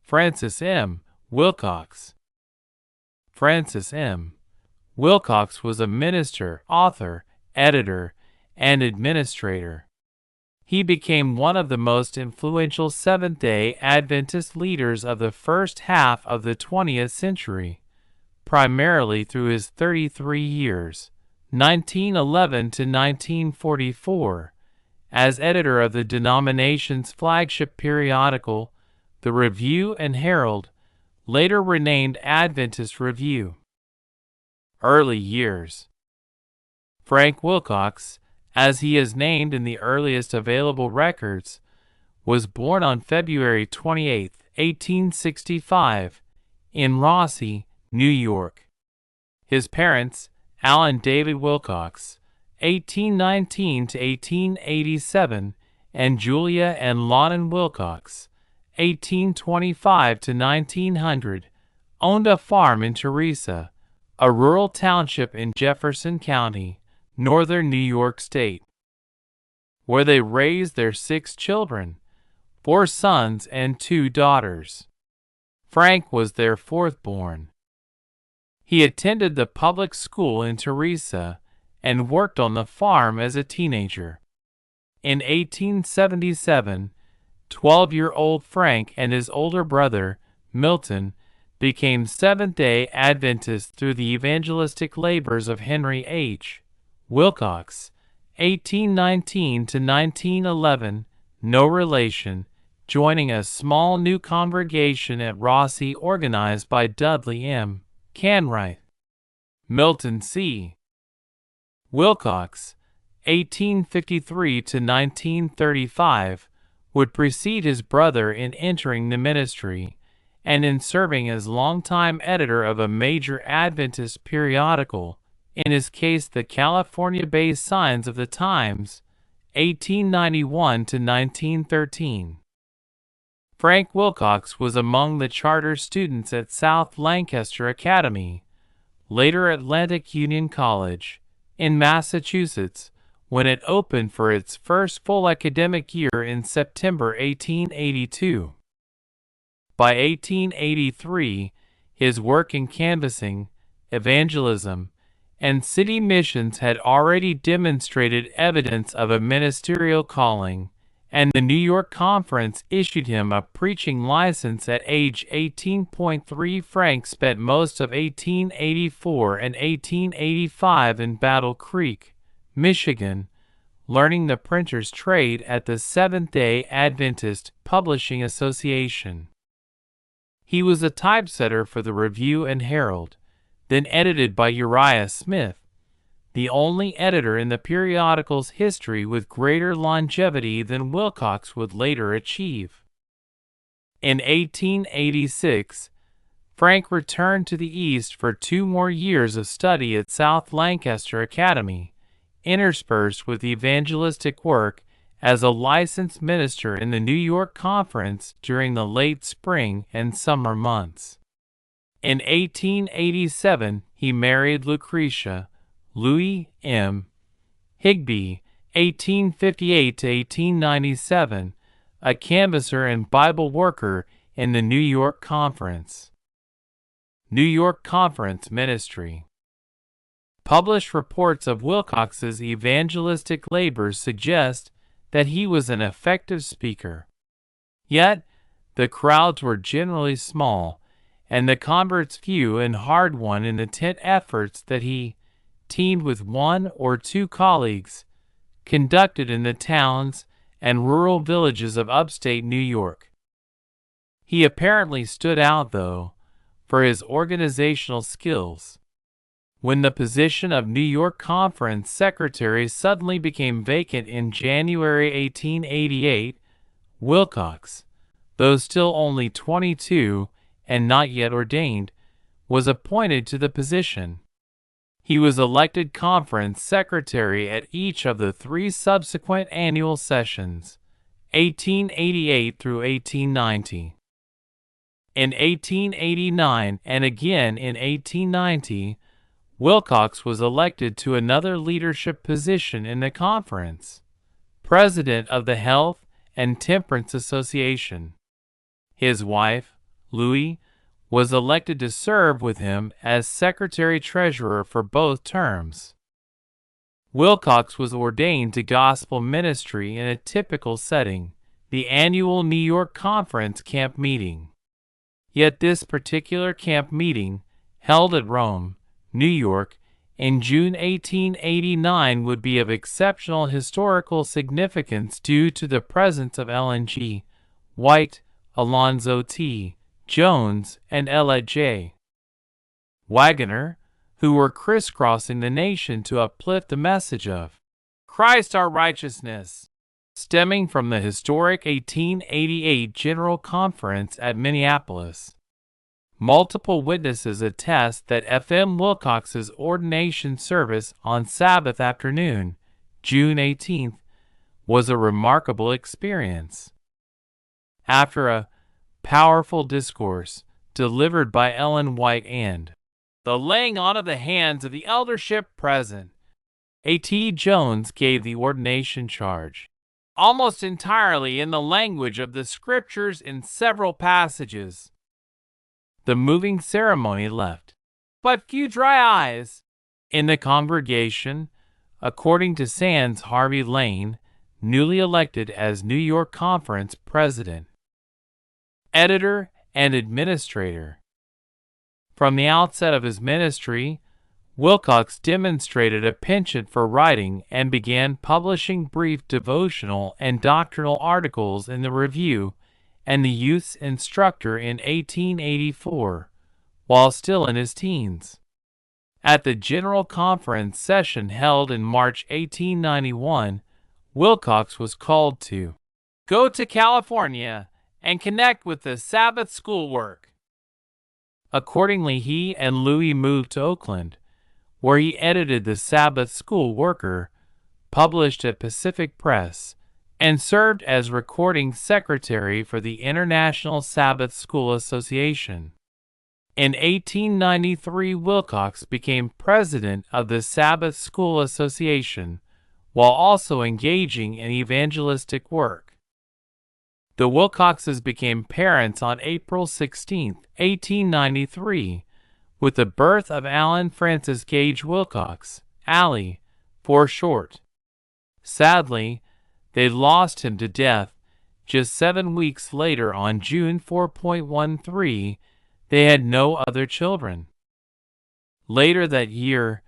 Francis M. Wilcox. Francis M. Wilcox was a minister, author, editor, and administrator. He became one of the most influential Seventh-day Adventist leaders of the first half of the 20th century, primarily through his 33 years, 1911 to 1944, as editor of the denomination's flagship periodical, the Review and Herald, later renamed Adventist Review. Early years. Frank Wilcox, as he is named in the earliest available records, was born on February 28, 1865, in Rossi, New York. His parents, Allen David Wilcox, 1819 to 1887, and Julia and Lawton Wilcox, 1825 to 1900, owned a farm in Teresa, a rural township in Jefferson County, northern New York State, where they raised their 6 children, 4 sons and 2 daughters. Frank was their 4th born. He attended the public school in Teresa and worked on the farm as a teenager. In 1877, 12-year-old Frank and his older brother, Milton, became Seventh-day Adventists through the evangelistic labors of Henry H. Wilcox, 1819 to 1911, no relation, joining a small new congregation at Rossi organized by Dudley M. Canright. Milton C. Wilcox, 1853 to 1935, would precede his brother in entering the ministry and in serving as longtime editor of a major Adventist periodical, in his case the California-based Signs of the Times, 1891 to 1913. Frank Wilcox was among the charter students at South Lancaster Academy, later Atlantic Union College, in Massachusetts, when it opened for its first full academic year in September 1882. By 1883, his work in canvassing, evangelism, and city missions had already demonstrated evidence of a ministerial calling, and the New York Conference issued him a preaching license at age 18.3. Frank spent most of 1884 and 1885 in Battle Creek, Michigan, learning the printer's trade at the Seventh-day Adventist Publishing Association. He was a typesetter for the Review and Herald, then edited by Uriah Smith, the only editor in the periodical's history with greater longevity than Wilcox would later achieve. In 1886, Frank returned to the East for 2 more years of study at South Lancaster Academy, interspersed with evangelistic work as a licensed minister in the New York Conference during the late spring and summer months. In 1887, he married Lucretia Louis M. Higbee, 1858 to 1897, a canvasser and Bible worker in the New York Conference. New York Conference Ministry. Published reports of Wilcox's evangelistic labors suggest that he was an effective speaker. Yet, the crowds were generally small, and the converts few and hard-won in the tent efforts that he, teamed with 1 or 2 colleagues, conducted in the towns and rural villages of upstate New York. He apparently stood out, though, for his organizational skills. When the position of New York Conference Secretary suddenly became vacant in January 1888, Wilcox, though still only 22 and not yet ordained, was appointed to the position. He was elected Conference Secretary at each of the 3 subsequent annual sessions, 1888 through 1890. In 1889 and again in 1890, Wilcox was elected to another leadership position in the conference, President of the Health and Temperance Association. His wife, Louis, was elected to serve with him as secretary-treasurer for both terms. Wilcox was ordained to gospel ministry in a typical setting, the annual New York Conference camp meeting. Yet this particular camp meeting, held at Rome, New York, in June 1889 would be of exceptional historical significance due to the presence of Ellen G. White, Alonzo T. Jones, and Ella J. Wagoner, who were crisscrossing the nation to uplift the message of Christ our righteousness, stemming from the historic 1888 General Conference at Minneapolis. Multiple witnesses attest that F.M. Wilcox's ordination service on Sabbath afternoon, June 18th, was a remarkable experience. After a powerful discourse delivered by Ellen White and the laying on of the hands of the eldership present, A.T. Jones gave the ordination charge, almost entirely in the language of the Scriptures in several passages. The moving ceremony left but few dry eyes in the congregation, according to Sands Harvey Lane, newly elected as New York Conference president, editor, and administrator. From the outset of his ministry, Wilcox demonstrated a penchant for writing and began publishing brief devotional and doctrinal articles in the Review and the Youth's Instructor in 1884, while still in his teens. At the General Conference session held in March 1891, Wilcox was called to go to California and connect with the Sabbath school work. Accordingly, he and Louis moved to Oakland, where he edited the Sabbath School Worker, published at Pacific Press, and served as recording secretary for the International Sabbath School Association. In 1893, Wilcox became president of the Sabbath School Association, while also engaging in evangelistic work. The Wilcoxes became parents on April 16, 1893, with the birth of Alan Francis Gage Wilcox, Allie, for short. Sadly, they lost him to death just 7 weeks later on June 4.13. They had no other children. Later that year,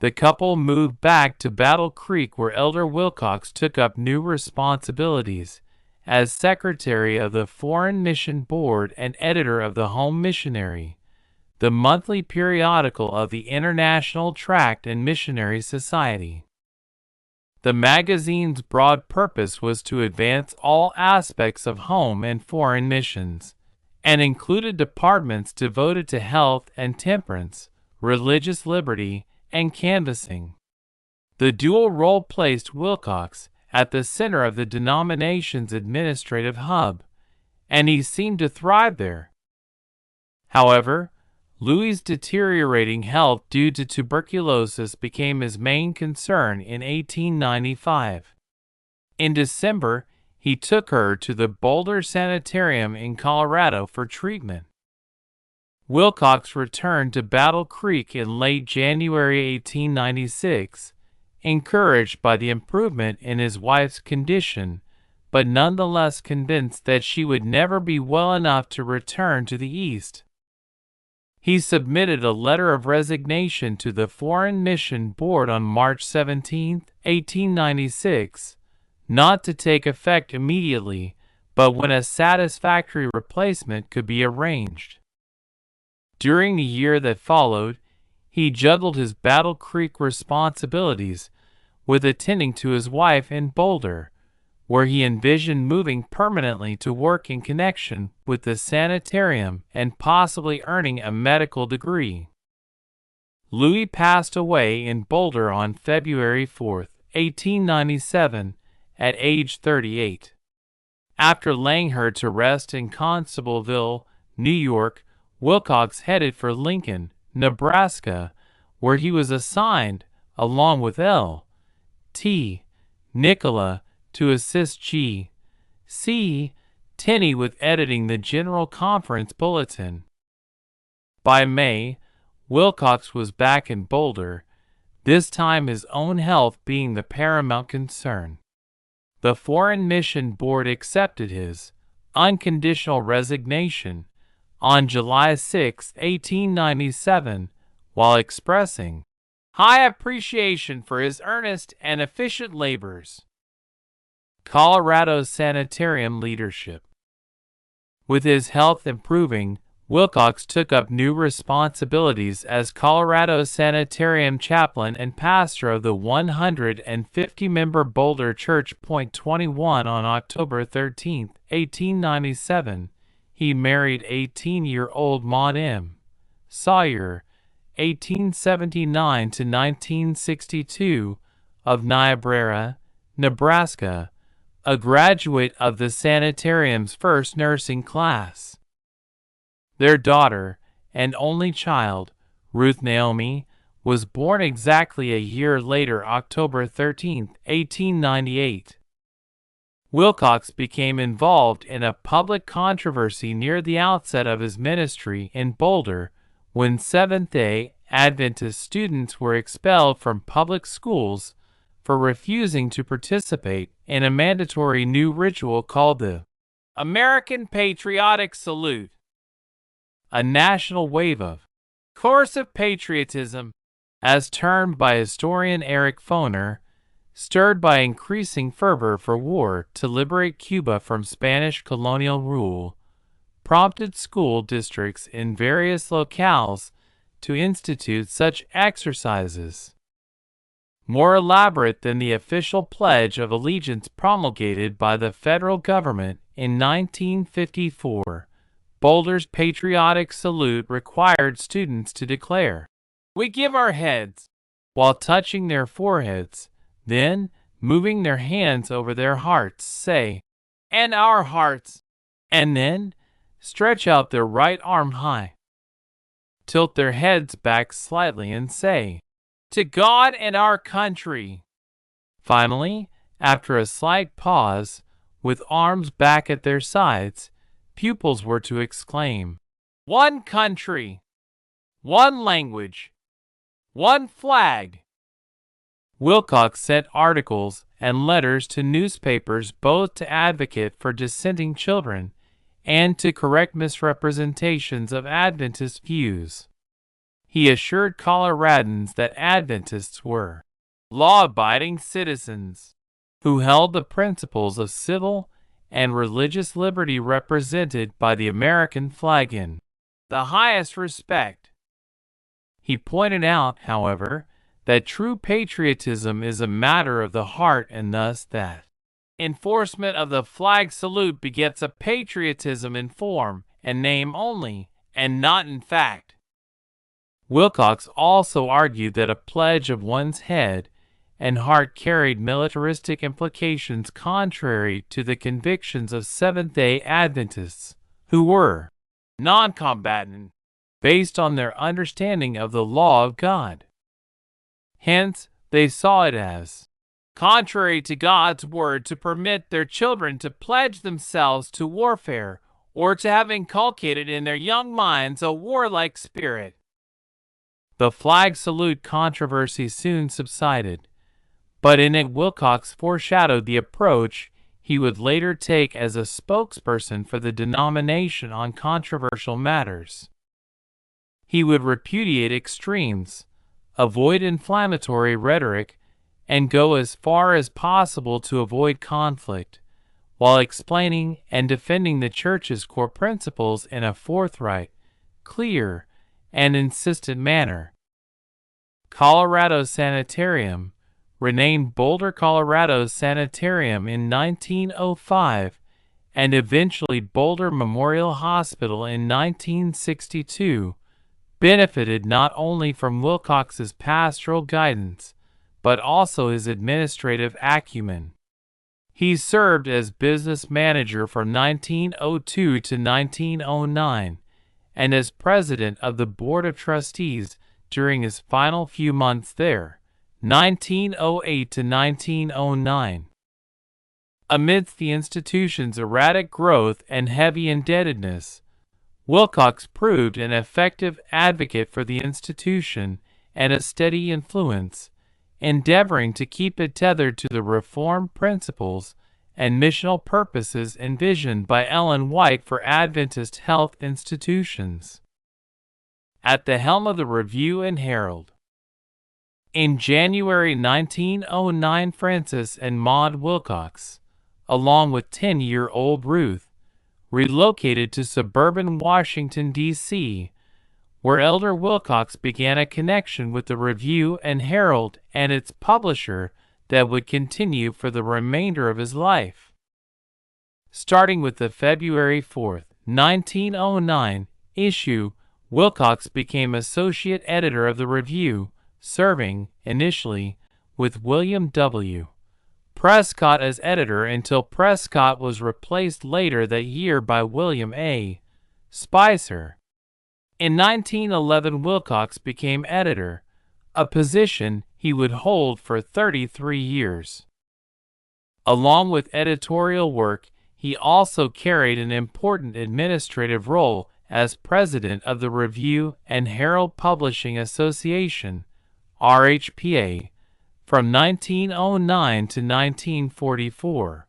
the couple moved back to Battle Creek, where Elder Wilcox took up new responsibilities as secretary of the Foreign Mission Board and editor of the Home Missionary, the monthly periodical of the International Tract and Missionary Society. The magazine's broad purpose was to advance all aspects of home and foreign missions, and included departments devoted to health and temperance, religious liberty, and canvassing. The dual role placed Wilcox at the center of the denomination's administrative hub, and he seemed to thrive there. However, Louis's deteriorating health due to tuberculosis became his main concern in 1895. In December, he took her to the Boulder Sanitarium in Colorado for treatment. Wilcox returned to Battle Creek in late January 1896, encouraged by the improvement in his wife's condition, but nonetheless convinced that she would never be well enough to return to the East. He submitted a letter of resignation to the Foreign Mission Board on March 17, 1896, not to take effect immediately, but when a satisfactory replacement could be arranged. During the year that followed, he juggled his Battle Creek responsibilities with attending to his wife in Boulder, where he envisioned moving permanently to work in connection with the sanitarium and possibly earning a medical degree. Louis passed away in Boulder on February 4, 1897, at age 38. After laying her to rest in Constableville, New York, Wilcox headed for Lincoln, Nebraska, where he was assigned, along with L. T. Nicola, to assist G. C. Tenney with editing the General Conference Bulletin. By May, Wilcox was back in Boulder, this time his own health being the paramount concern. The Foreign Mission Board accepted his unconditional resignation on July 6, 1897, while expressing high appreciation for his earnest and efficient labors. Colorado Sanitarium leadership. With his health improving, Wilcox took up new responsibilities as Colorado Sanitarium chaplain and pastor of the 150-member Boulder Church. 21 On October 13, 1897, he married 18-year-old Maud M. Sawyer, 1879 to 1962, of Niobrara, Nebraska, a graduate of the sanitarium's first nursing class. Their daughter, and only child, Ruth Naomi, was born exactly a year later, October 13, 1898. Wilcox became involved in a public controversy near the outset of his ministry in Boulder when Seventh-day Adventist students were expelled from public schools for refusing to participate in a mandatory new ritual called the American Patriotic Salute, a national wave of coercive patriotism, as termed by historian Eric Foner, stirred by increasing fervor for war to liberate Cuba from Spanish colonial rule, prompted school districts in various locales to institute such exercises. More elaborate than the official Pledge of Allegiance promulgated by the federal government in 1954, Boulder's patriotic salute required students to declare, "We give our heads," while touching their foreheads, then, moving their hands over their hearts, say, "And our hearts," and then stretch out their right arm high, tilt their heads back slightly and say, "To God and our country." Finally, after a slight pause, with arms back at their sides, pupils were to exclaim, "One country, one language, one flag." Wilcox sent articles and letters to newspapers both to advocate for dissenting children and to correct misrepresentations of Adventist views. He assured Coloradans that Adventists were law-abiding citizens who held the principles of civil and religious liberty represented by the American flag in the highest respect. He pointed out, however, that true patriotism is a matter of the heart, and thus that enforcement of the flag salute begets a patriotism in form and name only, and not in fact. Wilcox also argued that a pledge of one's head and heart carried militaristic implications contrary to the convictions of Seventh-day Adventists, who were non-combatant, based on their understanding of the law of God. Hence, they saw it as contrary to God's word to permit their children to pledge themselves to warfare or to have inculcated in their young minds a warlike spirit. The flag salute controversy soon subsided, but in it Wilcox foreshadowed the approach he would later take as a spokesperson for the denomination on controversial matters. He would repudiate extremes, avoid inflammatory rhetoric, and go as far as possible to avoid conflict, while explaining and defending the Church's core principles in a forthright, clear, and insistent manner. Colorado Sanitarium, renamed Boulder, Colorado Sanitarium in 1905, and eventually Boulder Memorial Hospital in 1962, benefited not only from Wilcox's pastoral guidance, but also his administrative acumen. He served as business manager from 1902 to 1909, and as president of the Board of Trustees during his final few months there, 1908 to 1909. Amidst the institution's erratic growth and heavy indebtedness, Wilcox proved an effective advocate for the institution and a steady influence, endeavoring to keep it tethered to the reform principles and missional purposes envisioned by Ellen White for Adventist health institutions. At the helm of the Review and Herald. In January 1909, Francis and Maud Wilcox, along with 10-year-old Ruth, relocated to suburban Washington, D.C., where Elder Wilcox began a connection with the Review and Herald and its publisher that would continue for the remainder of his life. Starting with the February 4, 1909 issue, Wilcox became associate editor of the Review, serving, initially, with William W. Prescott as editor until Prescott was replaced later that year by William A. Spicer. In 1911, Wilcox became editor, a position he would hold for 33 years. Along with editorial work, he also carried an important administrative role as president of the Review and Herald Publishing Association, RHPA, from 1909 to 1944.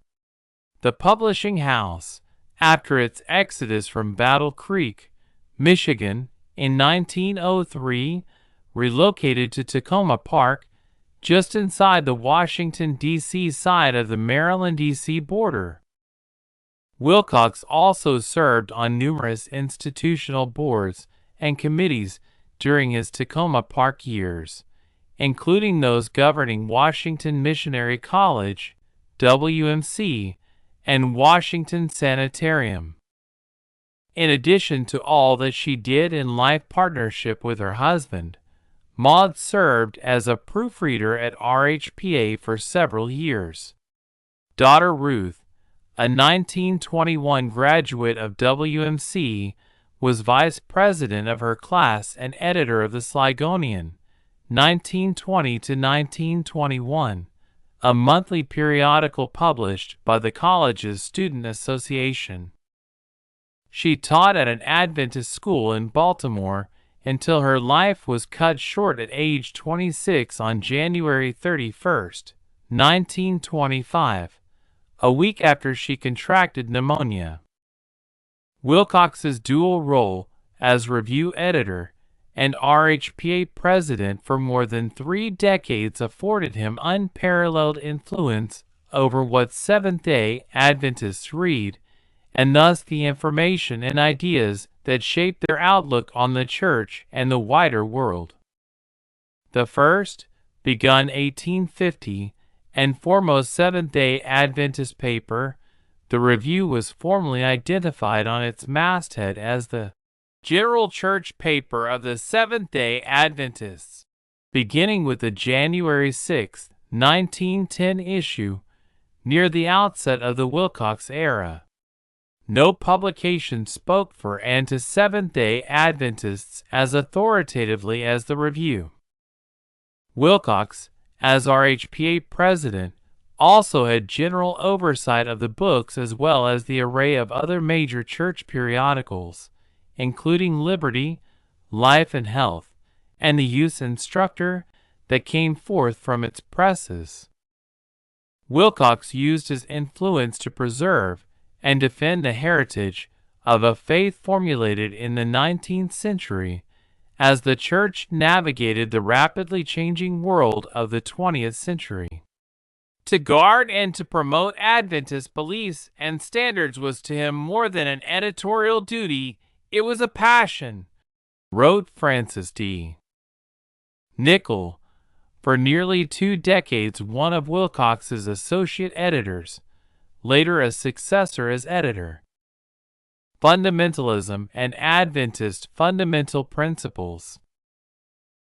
The publishing house, after its exodus from Battle Creek, Michigan, in 1903, relocated to Tacoma Park, just inside the Washington, D.C. side of the Maryland, D.C. border. Wilcox also served on numerous institutional boards and committees during his Tacoma Park years, including those governing Washington Missionary College, WMC, and Washington Sanitarium. In addition to all that she did in life partnership with her husband, Maud served as a proofreader at RHPA for several years. Daughter Ruth, a 1921 graduate of WMC, was vice president of her class and editor of the Sligonian, 1920 to 1921, a monthly periodical published by the college's student association. She taught at an Adventist school in Baltimore until her life was cut short at age 26 on January 31, 1925, a week after she contracted pneumonia. Wilcox's dual role as review editor and RHPA president for more than 3 decades afforded him unparalleled influence over what Seventh-day Adventists read, and thus the information and ideas that shaped their outlook on the church and the wider world. The first, begun 1850, and foremost Seventh-day Adventist paper, the Review was formally identified on its masthead as the General Church Paper of the Seventh-day Adventists, beginning with the January 6, 1910 issue, near the outset of the Wilcox era. No publication spoke for and to Seventh-day Adventists as authoritatively as the Review. Wilcox, as RHPA president, also had general oversight of the books as well as the array of other major church periodicals, including Liberty, Life and Health, and the Youth Instructor that came forth from its presses. Wilcox used his influence to preserve and defend the heritage of a faith formulated in the 19th century as the Church navigated the rapidly changing world of the 20th century. To guard and to promote Adventist beliefs and standards was to him more than an editorial duty, it was a passion, wrote Francis D. Nichol, for nearly 2 decades one of Wilcox's associate editors, later a successor as editor. Fundamentalism and Adventist fundamental principles.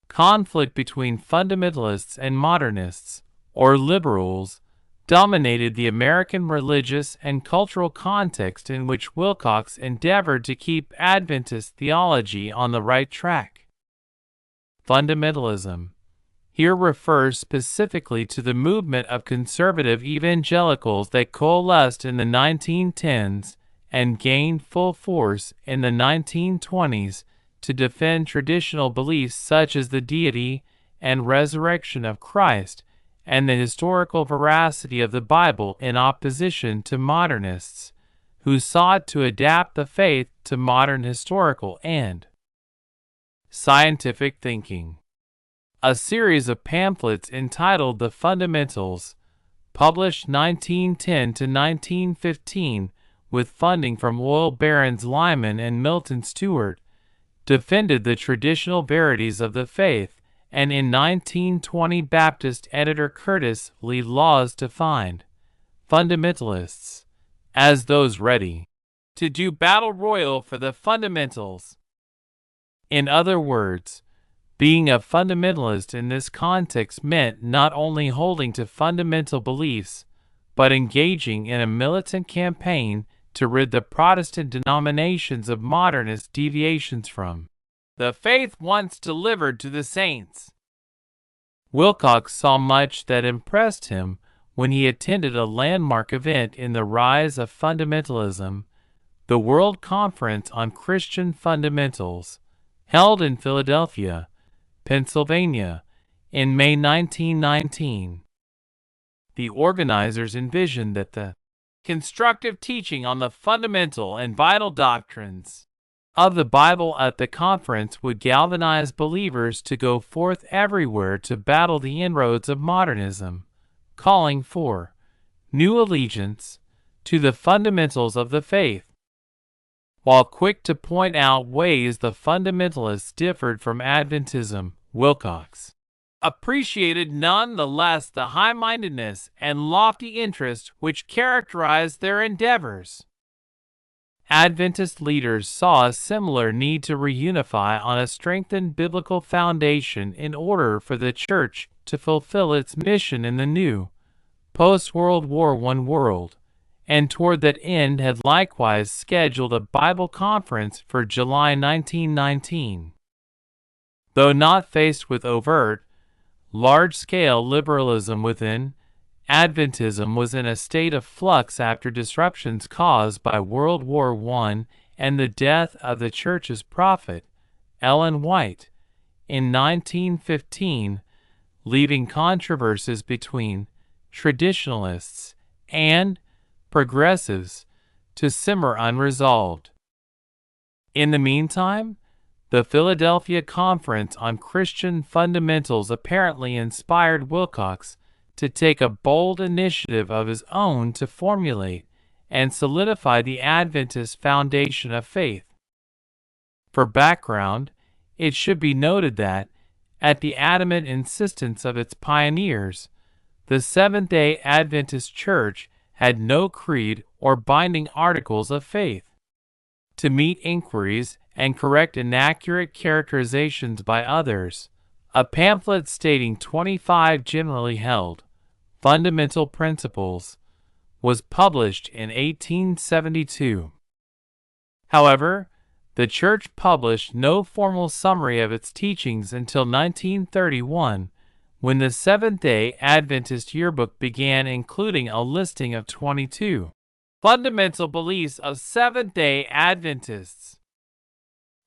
Conflict between fundamentalists and modernists, or liberals, dominated the American religious and cultural context in which Wilcox endeavored to keep Adventist theology on the right track. Fundamentalism, here refers specifically to the movement of conservative evangelicals that coalesced in the 1910s and gained full force in the 1920s to defend traditional beliefs such as the deity and resurrection of Christ and the historical veracity of the Bible in opposition to modernists who sought to adapt the faith to modern historical and scientific thinking. A series of pamphlets entitled The Fundamentals, published 1910 to 1915 with funding from oil barons Lyman and Milton Stewart, defended the traditional verities of the faith, and in 1920 Baptist editor Curtis Lee Laws defined fundamentalists as those ready to do battle royal for the fundamentals. In other words, being a fundamentalist in this context meant not only holding to fundamental beliefs, but engaging in a militant campaign to rid the Protestant denominations of modernist deviations from the faith once delivered to the saints. Wilcox saw much that impressed him when he attended a landmark event in the rise of fundamentalism, the World Conference on Christian Fundamentals, held in Philadelphia, Pennsylvania, in May 1919. The organizers envisioned that the constructive teaching on the fundamental and vital doctrines of the Bible at the conference would galvanize believers to go forth everywhere to battle the inroads of modernism, calling for new allegiance to the fundamentals of the faith. While quick to point out ways the fundamentalists differed from Adventism, Wilcox appreciated none the less the high-mindedness and lofty interest which characterized their endeavors. Adventist leaders saw a similar need to reunify on a strengthened biblical foundation in order for the Church to fulfill its mission in the new, post-World War I world, and toward that end had likewise scheduled a Bible conference for July 1919. Though not faced with overt, large-scale liberalism within, Adventism was in a state of flux after disruptions caused by World War I and the death of the Church's prophet, Ellen White, in 1915, leaving controversies between traditionalists and progressives to simmer unresolved. In the meantime, the Philadelphia Conference on Christian Fundamentals apparently inspired Wilcox to take a bold initiative of his own to formulate and solidify the Adventist foundation of faith. For background, it should be noted that, at the adamant insistence of its pioneers, the Seventh-day Adventist Church had no creed or binding articles of faith. To meet inquiries and correct inaccurate characterizations by others, a pamphlet stating 25 generally held fundamental principles was published in 1872. However, the Church published no formal summary of its teachings until 1931, when the Seventh-day Adventist Yearbook began including a listing of 22 fundamental beliefs of Seventh-day Adventists.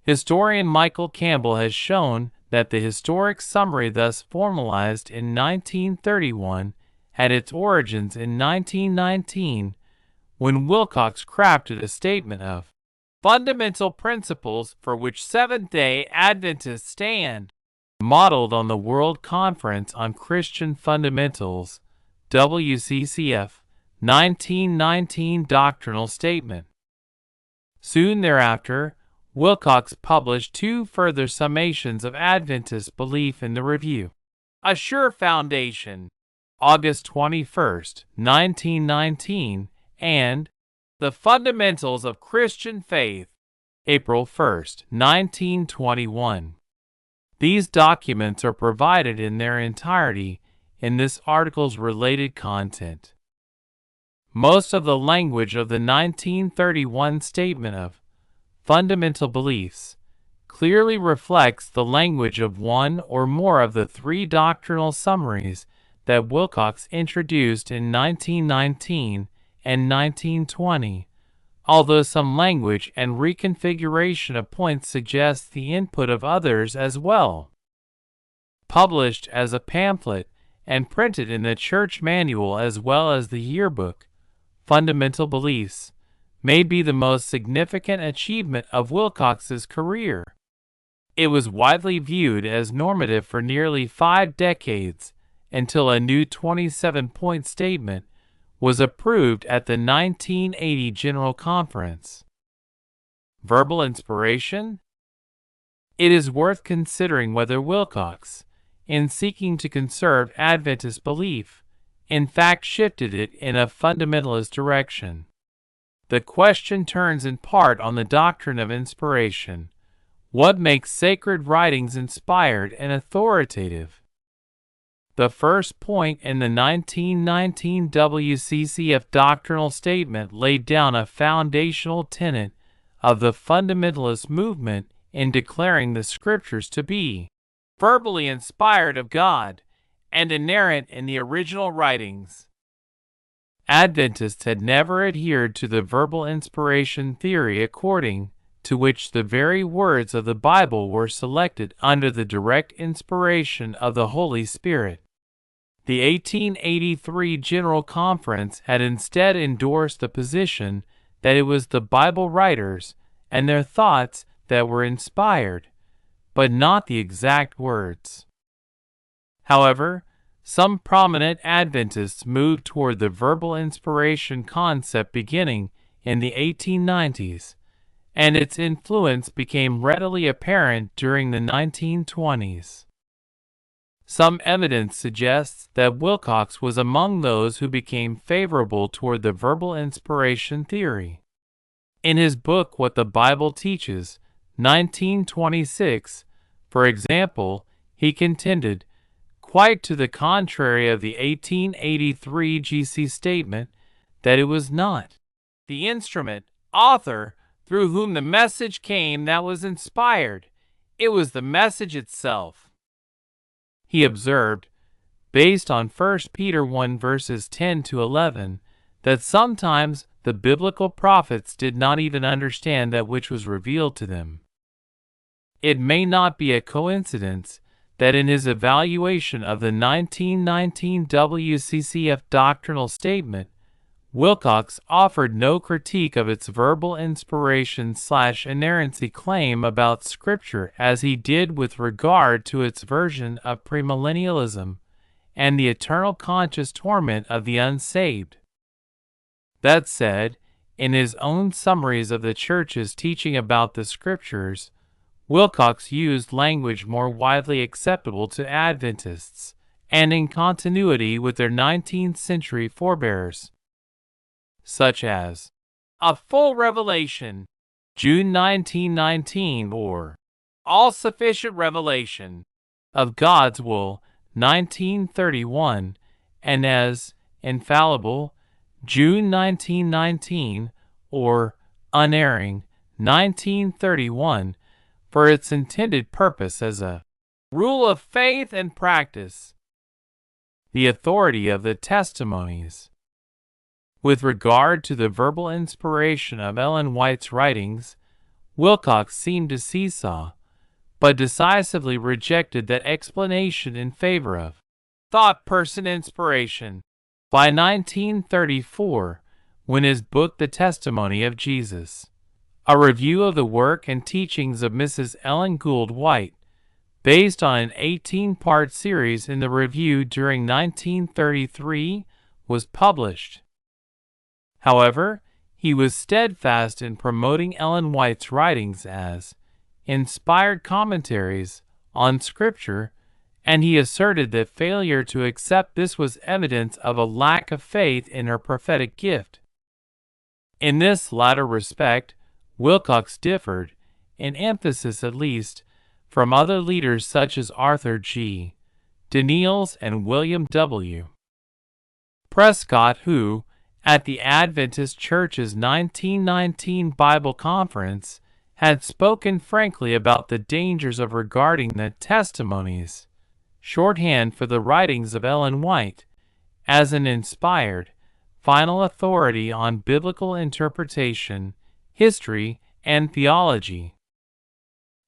Historian Michael Campbell has shown that the historic summary thus formalized in 1931 had its origins in 1919, when Wilcox crafted a statement of fundamental principles for which Seventh-day Adventists stand, modeled on the World Conference on Christian Fundamentals, WCCF, 1919 doctrinal statement. Soon thereafter, Wilcox published two further summations of Adventist belief in the Review, A Sure Foundation, August 21, 1919, and The Fundamentals of Christian Faith, April 1, 1921. These documents are provided in their entirety in this article's related content. Most of the language of the 1931 Statement of Fundamental Beliefs clearly reflects the language of one or more of the three doctrinal summaries that Wilcox introduced in 1919 and 1920, although some language and reconfiguration of points suggests the input of others as well. Published as a pamphlet and printed in the church manual as well as the yearbook, Fundamental Beliefs may be the most significant achievement of Wilcox's career. It was widely viewed as normative for nearly 5 decades until a new 27-point statement was approved at the 1980 General Conference. Verbal inspiration? It is worth considering whether Wilcox, in seeking to conserve Adventist belief, in fact shifted it in a fundamentalist direction. The question turns in part on the doctrine of inspiration. What makes sacred writings inspired and authoritative? The first point in the 1919 WCCF doctrinal statement laid down a foundational tenet of the fundamentalist movement in declaring the Scriptures to be verbally inspired of God and inerrant in the original writings. Adventists had never adhered to the verbal inspiration theory according to which the very words of the Bible were selected under the direct inspiration of the Holy Spirit. The 1883 General Conference had instead endorsed the position that it was the Bible writers and their thoughts that were inspired, but not the exact words. However, some prominent Adventists moved toward the verbal inspiration concept beginning in the 1890s, and its influence became readily apparent during the 1920s. Some evidence suggests that Wilcox was among those who became favorable toward the verbal inspiration theory. In his book What the Bible Teaches, 1926, for example, he contended, quite to the contrary of the 1883 GC statement, that it was not the instrument, author, through whom the message came that was inspired. It was the message itself. He observed, based on 1 Peter 1 verses 10 to 11, that sometimes the biblical prophets did not even understand that which was revealed to them. It may not be a coincidence that in his evaluation of the 1919 WCCF doctrinal statement, Wilcox offered no critique of its verbal inspiration/inerrancy claim about Scripture as he did with regard to its version of premillennialism and the eternal conscious torment of the unsaved. That said, in his own summaries of the Church's teaching about the Scriptures, Wilcox used language more widely acceptable to Adventists and in continuity with their 19th century forebears, such as a full revelation, June 1919, or all-sufficient revelation of God's will, 1931, and as infallible, June 1919, or unerring, 1931, for its intended purpose as a rule of faith and practice. The authority of the testimonies. With regard to the verbal inspiration of Ellen White's writings, Wilcox seemed to seesaw, but decisively rejected that explanation in favor of thought-person inspiration. By 1934, when his book The Testimony of Jesus, a review of the work and teachings of Mrs. Ellen Gould White, based on an 18-part series in the Review during 1933, was published. However, he was steadfast in promoting Ellen White's writings as inspired commentaries on Scripture, and he asserted that failure to accept this was evidence of a lack of faith in her prophetic gift. In this latter respect, Wilcox differed, in emphasis at least, from other leaders such as Arthur G. Daniels and William W. Prescott, who, at the Adventist Church's 1919 Bible Conference, had spoken frankly about the dangers of regarding the testimonies, shorthand for the writings of Ellen White, as an inspired, final authority on biblical interpretation, history, and theology.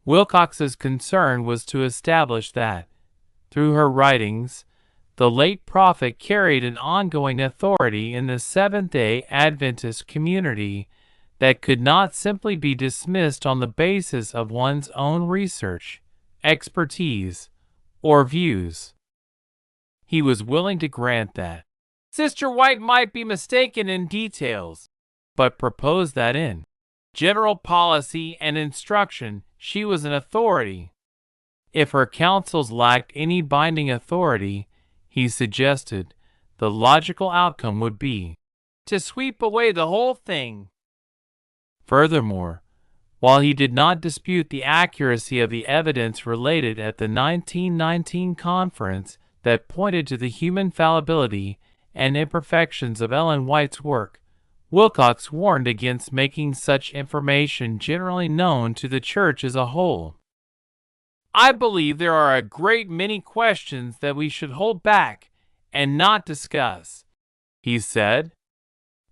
Wilcox's concern was to establish that, through her writings, the late prophet carried an ongoing authority in the Seventh-day Adventist community that could not simply be dismissed on the basis of one's own research, expertise, or views. He was willing to grant that Sister White might be mistaken in details, but proposed that in general policy and instruction she was an authority. If her counsels lacked any binding authority, he suggested, the logical outcome would be to sweep away the whole thing. Furthermore, while he did not dispute the accuracy of the evidence related at the 1919 conference that pointed to the human fallibility and imperfections of Ellen White's work, Wilcox warned against making such information generally known to the Church as a whole. "I believe there are a great many questions that we should hold back and not discuss," he said.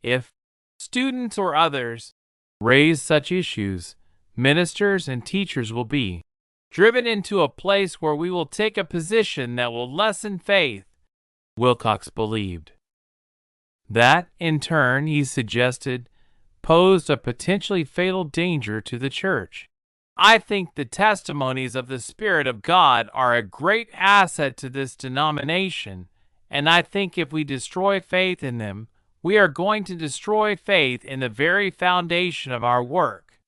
"If students or others raise such issues, ministers and teachers will be driven into a place where we will take a position that will lessen faith." Wilcox believed. That, in turn, he suggested, posed a potentially fatal danger to the Church. "I think the testimonies of the Spirit of God are a great asset to this denomination, and I think if we destroy faith in them, we are going to destroy faith in the very foundation of our work."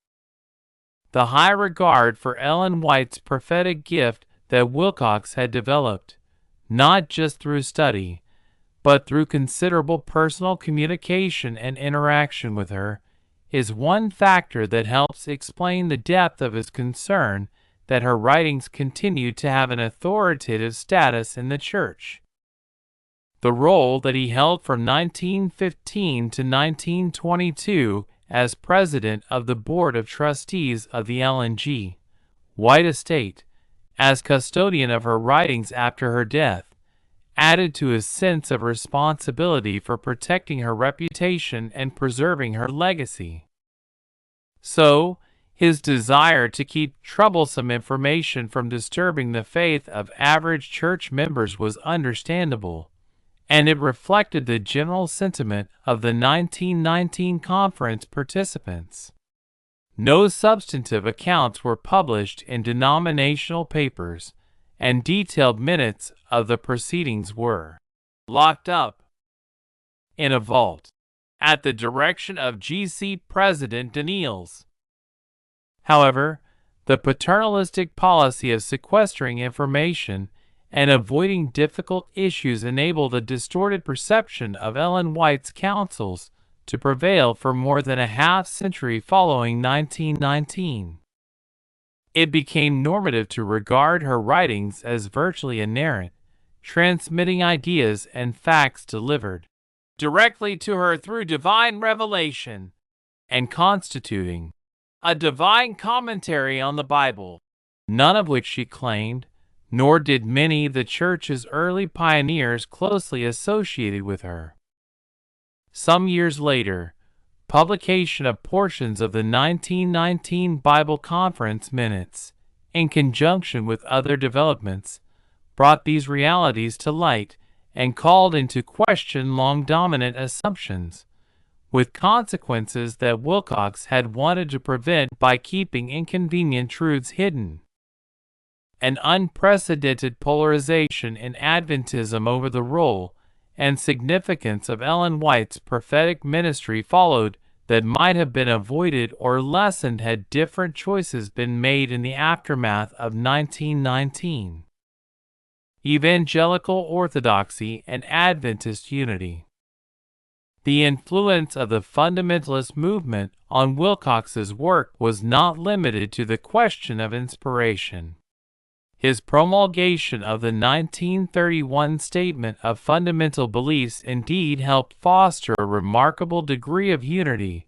The high regard for Ellen White's prophetic gift that Wilcox had developed, not just through study, but through considerable personal communication and interaction with her, is one factor that helps explain the depth of his concern that her writings continued to have an authoritative status in the Church. The role that he held from 1915 to 1922 as president of the Board of Trustees of the Ellen G. White Estate, as custodian of her writings after her death, added to his sense of responsibility for protecting her reputation and preserving her legacy. So, his desire to keep troublesome information from disturbing the faith of average church members was understandable, and it reflected the general sentiment of the 1919 conference participants. No substantive accounts were published in denominational papers, and detailed minutes of the proceedings were locked up in a vault at the direction of G.C. President Daniels. However, the paternalistic policy of sequestering information and avoiding difficult issues enabled a distorted perception of Ellen White's counsels to prevail for more than a half-century following 1919. It became normative to regard her writings as virtually inerrant, transmitting ideas and facts delivered directly to her through divine revelation, and constituting a divine commentary on the Bible, none of which she claimed, nor did many of the Church's early pioneers closely associated with her. Some years later, publication of portions of the 1919 Bible Conference minutes, in conjunction with other developments, brought these realities to light and called into question long-dominant assumptions, with consequences that Wilcox had wanted to prevent by keeping inconvenient truths hidden. An unprecedented polarization in Adventism over the role and significance of Ellen White's prophetic ministry followed that might have been avoided or lessened had different choices been made in the aftermath of 1919. Evangelical orthodoxy and Adventist unity. The influence of the fundamentalist movement on Wilcox's work was not limited to the question of inspiration. His promulgation of the 1931 Statement of Fundamental Beliefs indeed helped foster a remarkable degree of unity,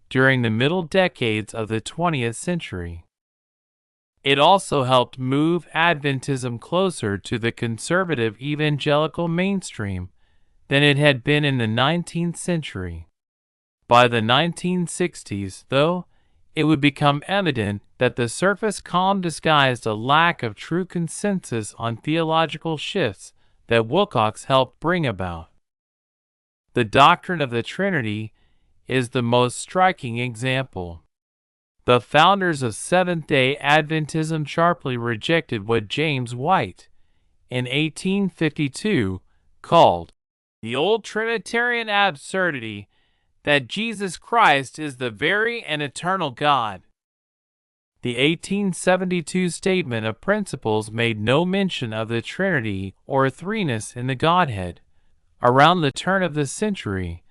during the middle decades of the 20th century. It also helped move Adventism closer to the conservative evangelical mainstream than it had been in the 19th century. By the 1960s, though, it would become evident that the surface calm disguised a lack of true consensus on theological shifts that Wilcox helped bring about. The doctrine of the Trinity is the most striking example. The founders of Seventh-day Adventism sharply rejected what James White, in 1852, called the old Trinitarian absurdity that Jesus Christ is the very and eternal God. The 1872 Statement of Principles made no mention of the Trinity or threeness in the Godhead. Around the turn of the century,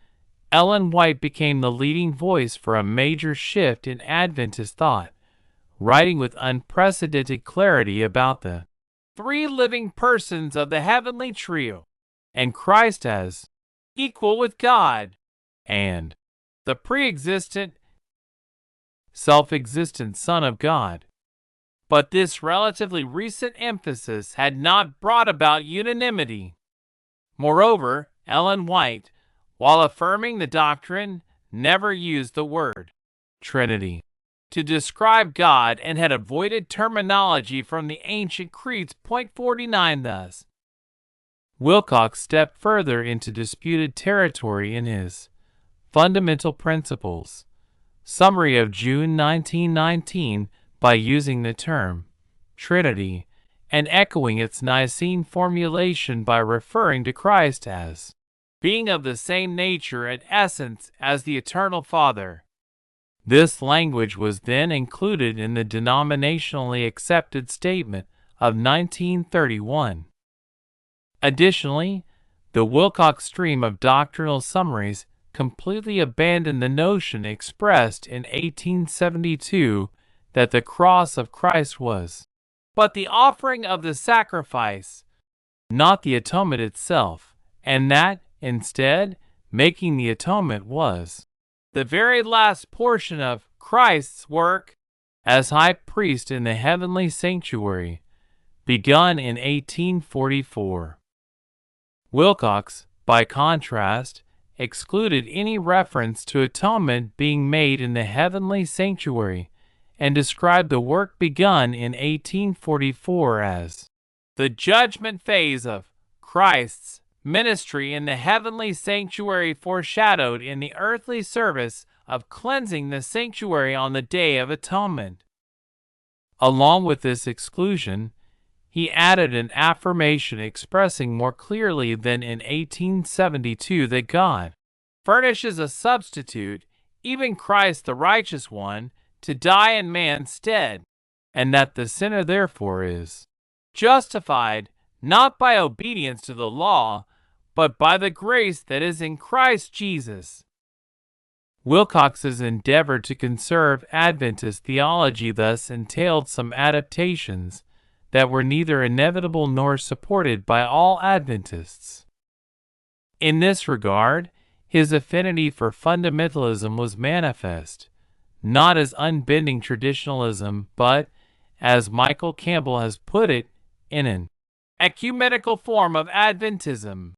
Ellen White became the leading voice for a major shift in Adventist thought, writing with unprecedented clarity about the three living persons of the heavenly trio, and Christ as equal with God, and the pre-existent, self-existent Son of God. But this relatively recent emphasis had not brought about unanimity. Moreover, Ellen White, while affirming the doctrine, never used the word Trinity to describe God and had avoided terminology from the ancient creeds. Point 49 thus. Wilcox stepped further into disputed territory in his Fundamental Principles summary of June 1919 by using the term Trinity and echoing its Nicene formulation by referring to Christ as being of the same nature and essence as the Eternal Father. This language was then included in the denominationally accepted statement of 1931. Additionally, the Wilcox stream of doctrinal summaries completely abandoned the notion expressed in 1872 that the cross of Christ was but the offering of the sacrifice, not the atonement itself, and that, instead, making the atonement was the very last portion of Christ's work as high priest in the heavenly sanctuary, begun in 1844. Wilcox, by contrast, excluded any reference to atonement being made in the heavenly sanctuary and described the work begun in 1844 as the judgment phase of Christ's ministry in the heavenly sanctuary foreshadowed in the earthly service of cleansing the sanctuary on the Day of Atonement. Along with this exclusion, he added an affirmation expressing more clearly than in 1872 that God furnishes a substitute, even Christ the righteous one, to die in man's stead, and that the sinner therefore is justified not by obedience to the law, but by the grace that is in Christ Jesus. Wilcox's endeavor to conserve Adventist theology thus entailed some adaptations that were neither inevitable nor supported by all Adventists. In this regard, his affinity for fundamentalism was manifest, not as unbending traditionalism, but, as Michael Campbell has put it, in an ecumenical form of Adventism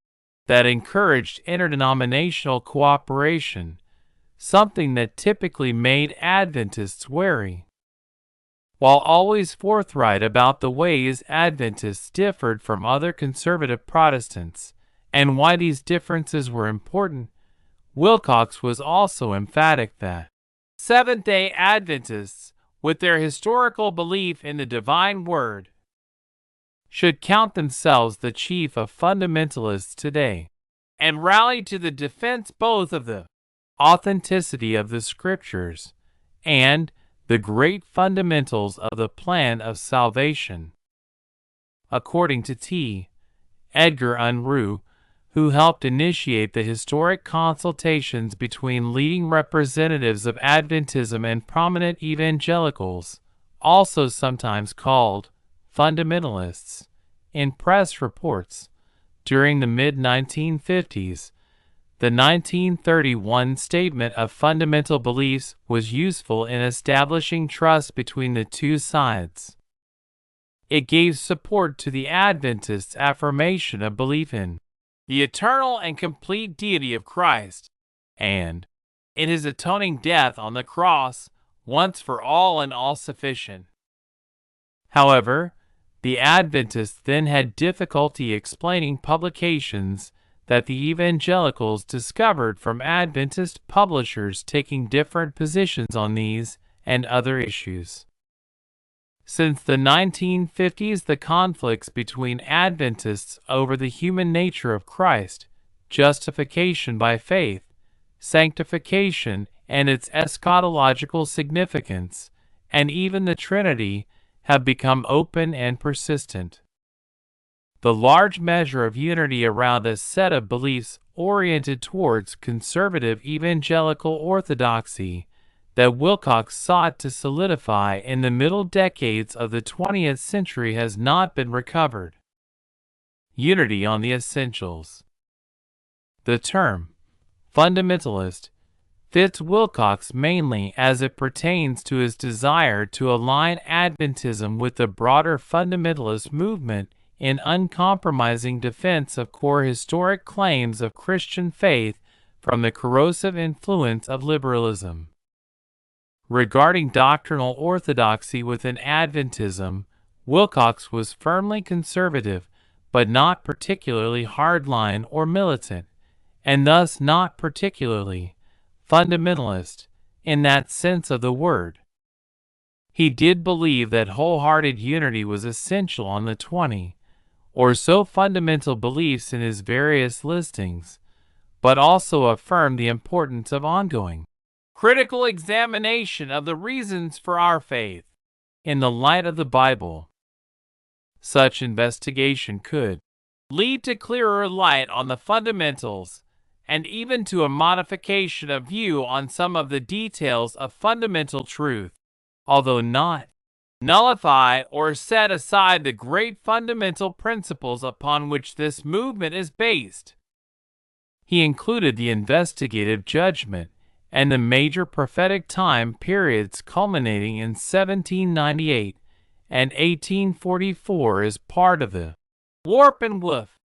that encouraged interdenominational cooperation, something that typically made Adventists wary. While always forthright about the ways Adventists differed from other conservative Protestants and why these differences were important, Wilcox was also emphatic that Seventh-day Adventists, with their historical belief in the divine word, should count themselves the chief of fundamentalists today, and rally to the defense both of the authenticity of the Scriptures and the great fundamentals of the plan of salvation. According to T. Edgar Unruh, who helped initiate the historic consultations between leading representatives of Adventism and prominent evangelicals, also sometimes called fundamentalists, in press reports during the mid-1950s, The 1931 Statement of Fundamental Beliefs was useful in establishing trust between the two sides. It gave support to the Adventists' affirmation of belief in the eternal and complete deity of Christ, and in his atoning death on the cross, once for all and all sufficient. However, the Adventists then had difficulty explaining publications that the evangelicals discovered from Adventist publishers taking different positions on these and other issues. Since the 1950s, the conflicts between Adventists over the human nature of Christ, justification by faith, sanctification and its eschatological significance, and even the Trinity, have become open and persistent. The large measure of unity around a set of beliefs oriented towards conservative evangelical orthodoxy that Wilcox sought to solidify in the middle decades of the 20th century has not been recovered. Unity on the essentials. The term fundamentalist fits Wilcox mainly as it pertains to his desire to align Adventism with the broader fundamentalist movement in uncompromising defense of core historic claims of Christian faith from the corrosive influence of liberalism. Regarding doctrinal orthodoxy within Adventism, Wilcox was firmly conservative, but not particularly hardline or militant, and thus not particularly fundamentalist in that sense of the word. He did believe that wholehearted unity was essential on the 20 or so fundamental beliefs in his various listings, but also affirmed the importance of ongoing critical examination of the reasons for our faith in the light of the Bible. Such investigation could lead to clearer light on the fundamentals and even to a modification of view on some of the details of fundamental truth, although not nullify or set aside the great fundamental principles upon which this movement is based. He included the investigative judgment and the major prophetic time periods culminating in 1798 and 1844 as part of the warp and woof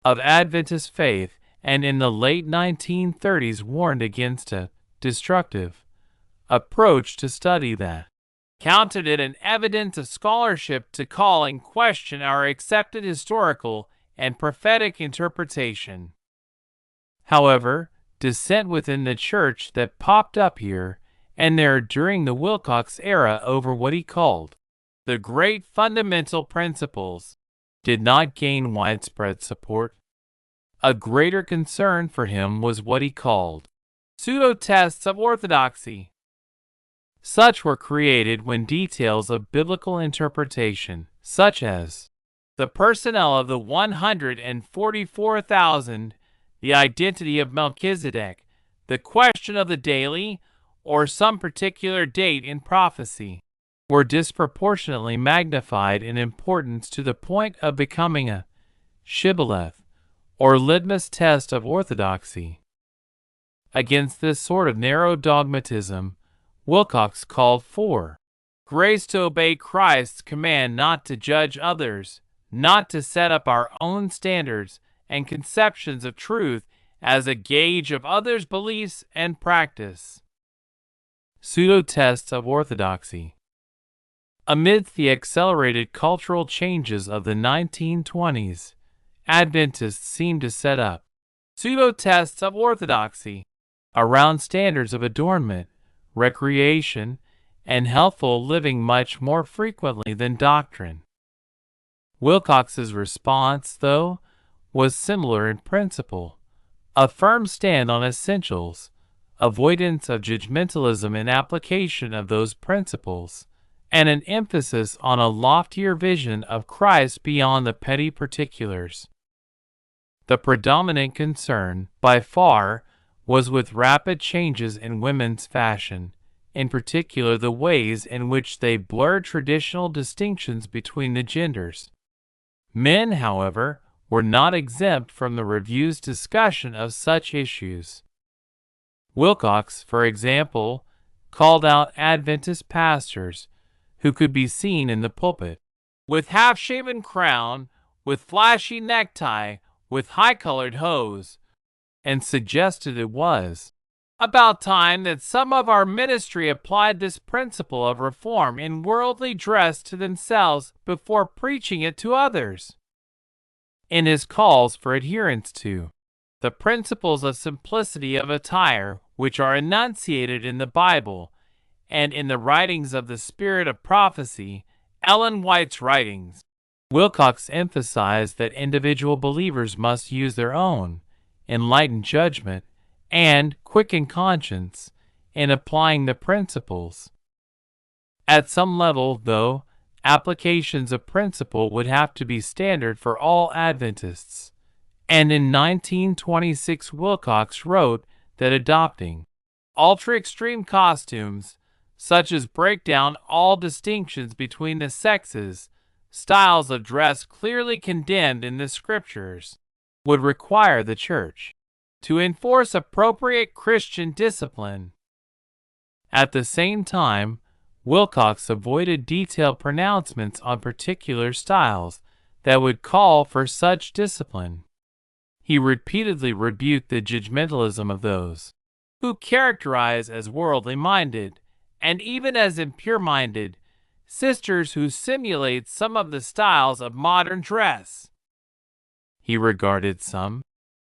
of Adventist faith, and in the late 1930s warned against a destructive approach to study that counted it an evidence of scholarship to call in question our accepted historical and prophetic interpretation. However, dissent within the church that popped up here and there during the Wilcox era over what he called the great fundamental principles did not gain widespread support. A greater concern for him was what he called pseudo-tests of orthodoxy. Such were created when details of biblical interpretation, such as the personnel of the 144,000, the identity of Melchizedek, the question of the daily, or some particular date in prophecy, were disproportionately magnified in importance to the point of becoming a shibboleth, or litmus test of orthodoxy. Against this sort of narrow dogmatism, Wilcox called for grace to obey Christ's command not to judge others, not to set up our own standards and conceptions of truth as a gauge of others' beliefs and practice. Pseudo-tests of orthodoxy. Amidst the accelerated cultural changes of the 1920s, Adventists seemed to set up pseudo-tests of orthodoxy around standards of adornment, recreation, and healthful living much more frequently than doctrine. Wilcox's response, though, was similar in principle: a firm stand on essentials, avoidance of judgmentalism in application of those principles, and an emphasis on a loftier vision of Christ beyond the petty particulars. The predominant concern, by far, was with rapid changes in women's fashion, in particular the ways in which they blurred traditional distinctions between the genders. Men, however, were not exempt from the review's discussion of such issues. Wilcox, for example, called out Adventist pastors who could be seen in the pulpit with half-shaven crown, with flashy necktie, with high-colored hose, and suggested it was about time that some of our ministry applied this principle of reform in worldly dress to themselves before preaching it to others. In his calls for adherence to the principles of simplicity of attire which are enunciated in the Bible and in the writings of the Spirit of Prophecy, Ellen White's writings, Wilcox emphasized that individual believers must use their own enlightened judgment and quickened conscience in applying the principles. At some level, though, applications of principle would have to be standard for all Adventists, and in 1926 Wilcox wrote that adopting ultra-extreme costumes, such as break down all distinctions between the sexes, styles of dress clearly condemned in the Scriptures, would require the Church to enforce appropriate Christian discipline. At the same time, Wilcox avoided detailed pronouncements on particular styles that would call for such discipline. He repeatedly rebuked the judgmentalism of those who characterize as worldly-minded, and even as impure-minded, sisters who simulate some of the styles of modern dress. He regarded some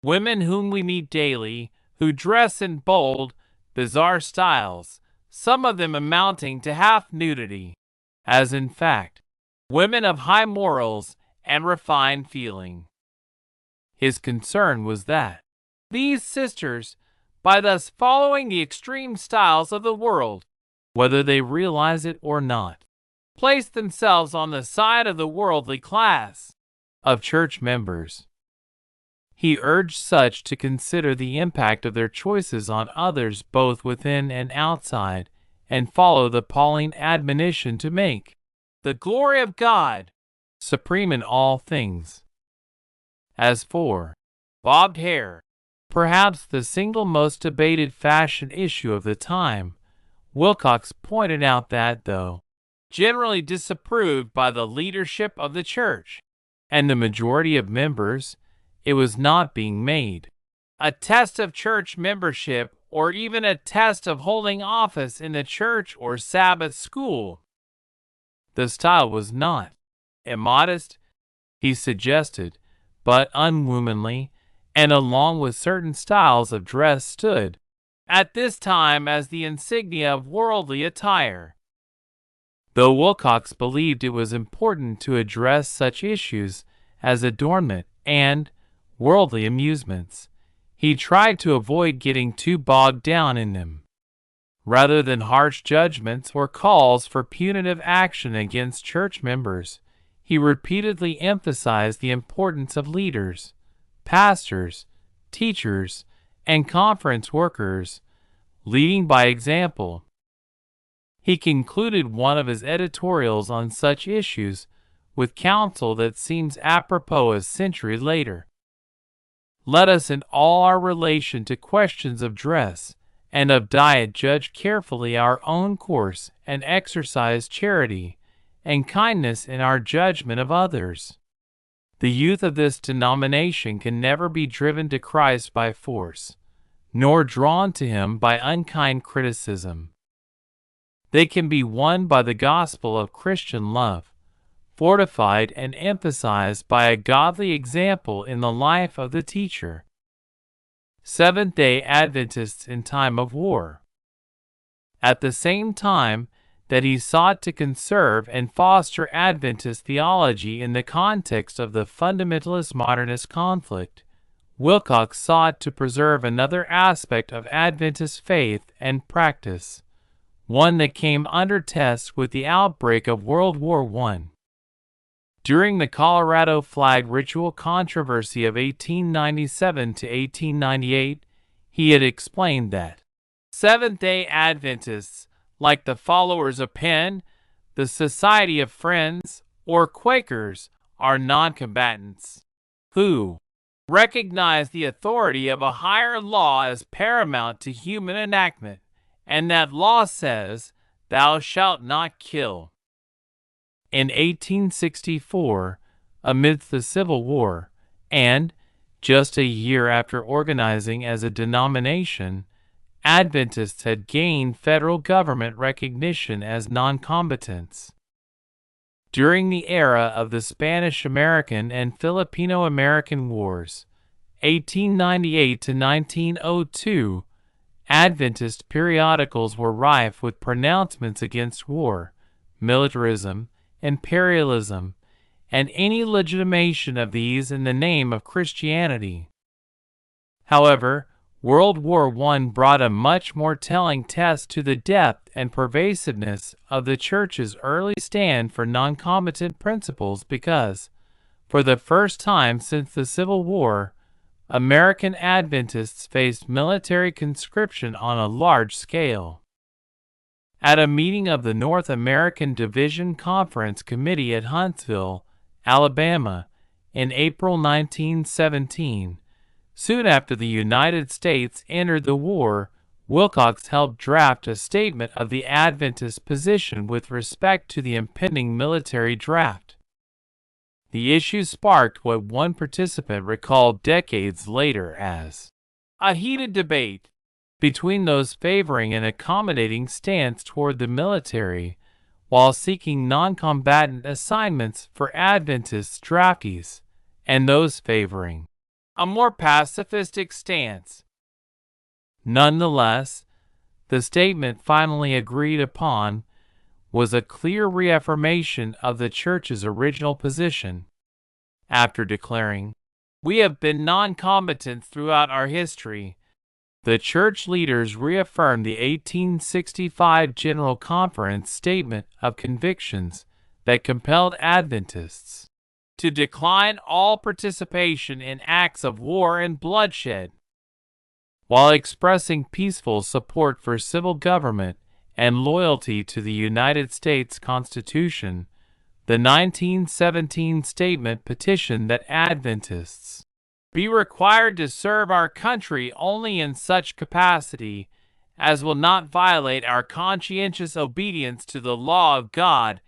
women whom we meet daily, who dress in bold, bizarre styles, some of them amounting to half-nudity, as in fact, women of high morals and refined feeling. His concern was that these sisters, by thus following the extreme styles of the world, whether they realize it or not, place themselves on the side of the worldly class of church members. He urged such to consider the impact of their choices on others both within and outside, and follow the Pauline admonition to make the glory of God supreme in all things. As for bobbed hair, perhaps the single most debated fashion issue of the time, Wilcox pointed out that, though generally disapproved by the leadership of the church and the majority of members, it was not being made a test of church membership or even a test of holding office in the church or Sabbath school. The style was not immodest, he suggested, but unwomanly, and along with certain styles of dress stood at this time as the insignia of worldly attire. Though Wilcox believed it was important to address such issues as adornment and worldly amusements, he tried to avoid getting too bogged down in them. Rather than harsh judgments or calls for punitive action against church members, he repeatedly emphasized the importance of leaders, pastors, teachers, and conference workers leading by example. He concluded one of his editorials on such issues with counsel that seems apropos a century later. Let us in all our relation to questions of dress and of diet judge carefully our own course and exercise charity and kindness in our judgment of others. The youth of this denomination can never be driven to Christ by force, nor drawn to him by unkind criticism. They can be won by the gospel of Christian love, fortified and emphasized by a godly example in the life of the teacher. Seventh-day Adventists in time of war. At the same time that he sought to conserve and foster Adventist theology in the context of the fundamentalist-modernist conflict, Wilcox sought to preserve another aspect of Adventist faith and practice, one that came under test with the outbreak of World War I. During the Colorado flag ritual controversy of 1897 to 1898, he had explained that Seventh-day Adventists, like the followers of Penn, the Society of Friends, or Quakers, are non-combatants. who recognized the authority of a higher law as paramount to human enactment, and that law says, "Thou shalt not kill." In 1864, amidst the Civil War, and just a year after organizing as a denomination, Adventists had gained federal government recognition as non-combatants. During the era of the Spanish-American and Filipino-American Wars, 1898 to 1902, Adventist periodicals were rife with pronouncements against war, militarism, imperialism, and any legitimation of these in the name of Christianity. However, World War I brought a much more telling test to the depth and pervasiveness of the Church's early stand for non-combatant principles because, for the first time since the Civil War, American Adventists faced military conscription on a large scale. At a meeting of the North American Division Conference Committee at Huntsville, Alabama, in April 1917, soon after the United States entered the war, Wilcox helped draft a statement of the Adventist position with respect to the impending military draft. The issue sparked what one participant recalled decades later as a heated debate between those favoring an accommodating stance toward the military while seeking non-combatant assignments for Adventist draftees, and those favoring a more pacifistic stance. Nonetheless, the statement finally agreed upon was a clear reaffirmation of the Church's original position. After declaring, "We have been non-combatants throughout our history," the Church leaders reaffirmed the 1865 General Conference Statement of Convictions that compelled Adventists to decline all participation in acts of war and bloodshed. While expressing peaceful support for civil government and loyalty to the United States Constitution, the 1917 statement petitioned that Adventists be required to serve our country only in such capacity as will not violate our conscientious obedience to the law of God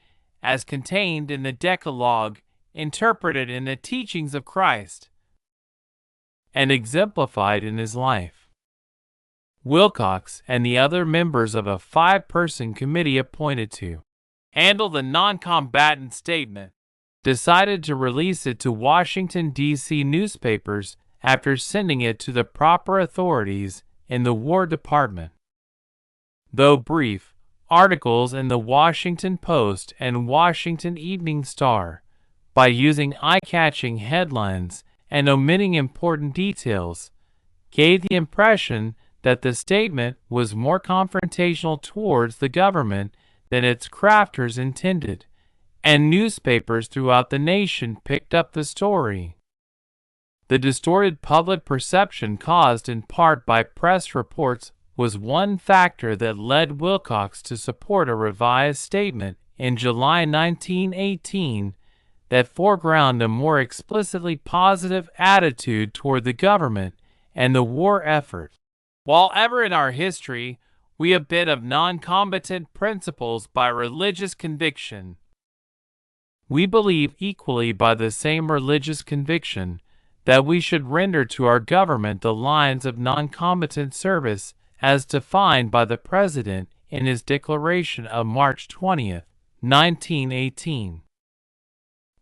as contained in the Decalogue, interpreted in the teachings of Christ, and exemplified in his life. Wilcox and the other members of a 5-person committee appointed to handle the non-combatant statement decided to release it to Washington, D.C. newspapers after sending it to the proper authorities in the War Department. Though brief, articles in the Washington Post and Washington Evening Star, by using eye-catching headlines and omitting important details, gave the impression that the statement was more confrontational towards the government than its crafters intended, and newspapers throughout the nation picked up the story. The distorted public perception caused in part by press reports was one factor that led Wilcox to support a revised statement in July 1918 that foregrounded a more explicitly positive attitude toward the government and the war effort. While ever in our history we have been of non-combatant principles by religious conviction, we believe equally by the same religious conviction that we should render to our government the lines of non-combatant service as defined by the President in his declaration of March 20, 1918.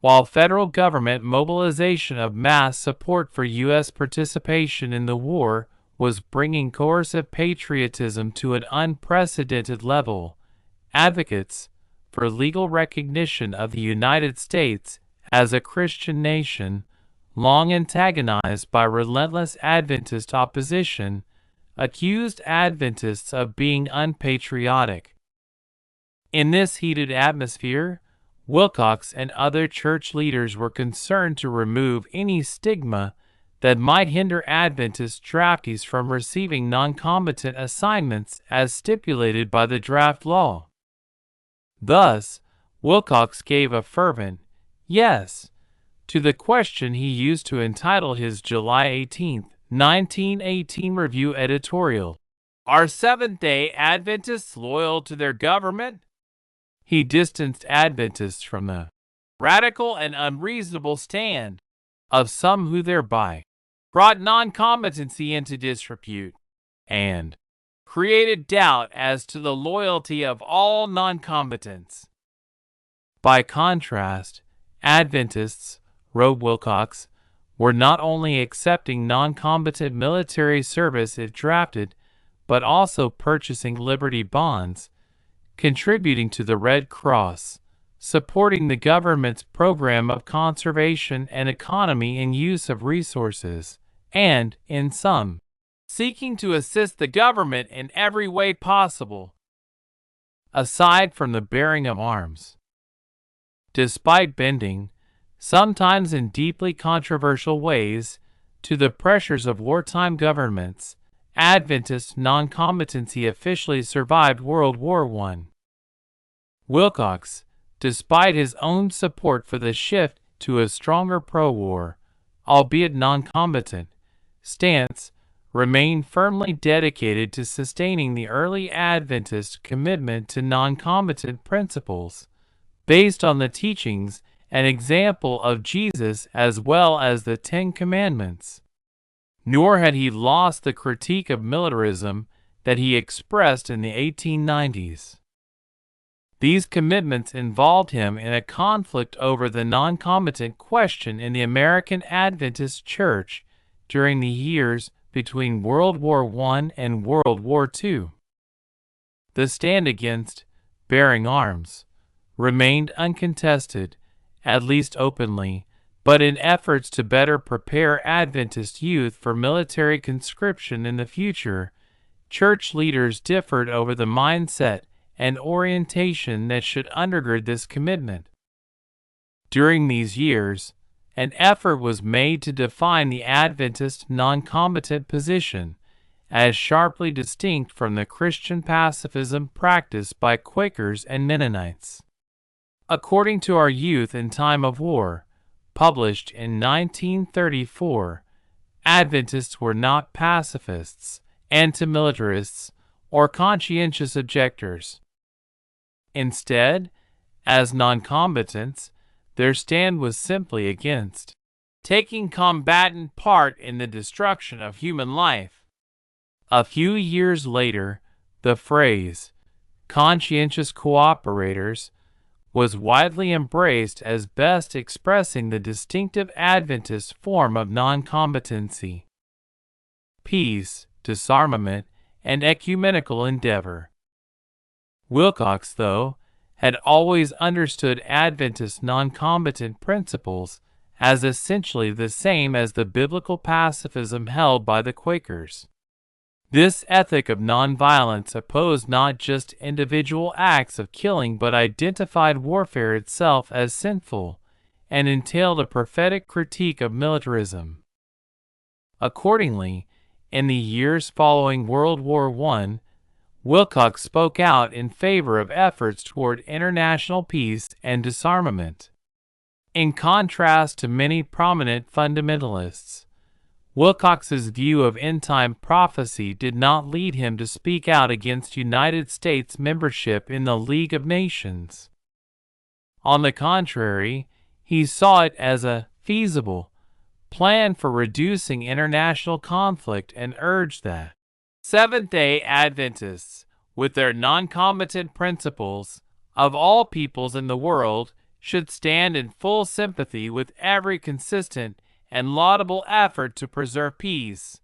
While federal government mobilization of mass support for U.S. participation in the war was bringing coercive patriotism to an unprecedented level, advocates for legal recognition of the United States as a Christian nation, long antagonized by relentless Adventist opposition, accused Adventists of being unpatriotic. In this heated atmosphere, Wilcox and other church leaders were concerned to remove any stigma that might hinder Adventist draftees from receiving non-combatant assignments as stipulated by the draft law. Thus, Wilcox gave a fervent "yes" to the question he used to entitle his July 18, 1918 review editorial, "Are Seventh-day Adventists loyal to their government?" He distanced Adventists from the radical and unreasonable stand of some who thereby brought non-competency into disrepute and created doubt as to the loyalty of all non-combatants. By contrast, Adventists, wrote Wilcox, were not only accepting non-combatant military service if drafted, but also purchasing Liberty bonds, contributing to the Red Cross, supporting the government's program of conservation and economy in use of resources, and, in some, seeking to assist the government in every way possible, aside from the bearing of arms. Despite bending, sometimes in deeply controversial ways, to the pressures of wartime governments, Adventist non-combatancy officially survived World War I. Wilcox, despite his own support for the shift to a stronger pro-war, albeit non-combatant, stance, remained firmly dedicated to sustaining the early Adventist commitment to non-combatant principles, based on the teachings and example of Jesus as well as the Ten Commandments. Nor had he lost the critique of militarism that he expressed in the 1890s. These commitments involved him in a conflict over the non-combatant question in the American Adventist Church during the years between World War I and World War II. The stand against bearing arms remained uncontested, at least openly, but in efforts to better prepare Adventist youth for military conscription in the future, church leaders differed over the mindset and orientation that should undergird this commitment. During these years, an effort was made to define the Adventist non-combatant position as sharply distinct from the Christian pacifism practiced by Quakers and Mennonites. According to Our Youth in Time of War, published in 1934, Adventists were not pacifists, anti-militarists, or conscientious objectors. Instead, as non-combatants, their stand was simply against taking combatant part in the destruction of human life. A few years later, the phrase, conscientious cooperators, was widely embraced as best expressing the distinctive Adventist form of non-combatancy. Peace, disarmament, and ecumenical endeavor. Wilcox, though, had always understood Adventist non-combatant principles as essentially the same as the biblical pacifism held by the Quakers. This ethic of nonviolence opposed not just individual acts of killing but identified warfare itself as sinful, and entailed a prophetic critique of militarism. Accordingly, in the years following World War I, Wilcox spoke out in favor of efforts toward international peace and disarmament. In contrast to many prominent fundamentalists, Wilcox's view of end-time prophecy did not lead him to speak out against United States membership in the League of Nations. On the contrary, he saw it as a feasible plan for reducing international conflict and urged that Seventh-day Adventists, with their non-combatant principles, of all peoples in the world, should stand in full sympathy with every consistent and laudable effort to preserve peace.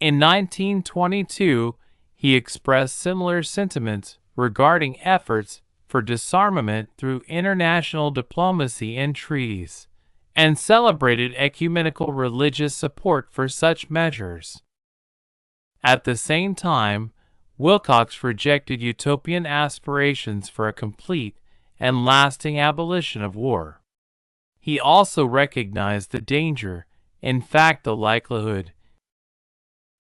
In 1922, he expressed similar sentiments regarding efforts for disarmament through international diplomacy and treaties, and celebrated ecumenical religious support for such measures. At the same time, Wilcox rejected utopian aspirations for a complete and lasting abolition of war. He also recognized the danger, in fact the likelihood,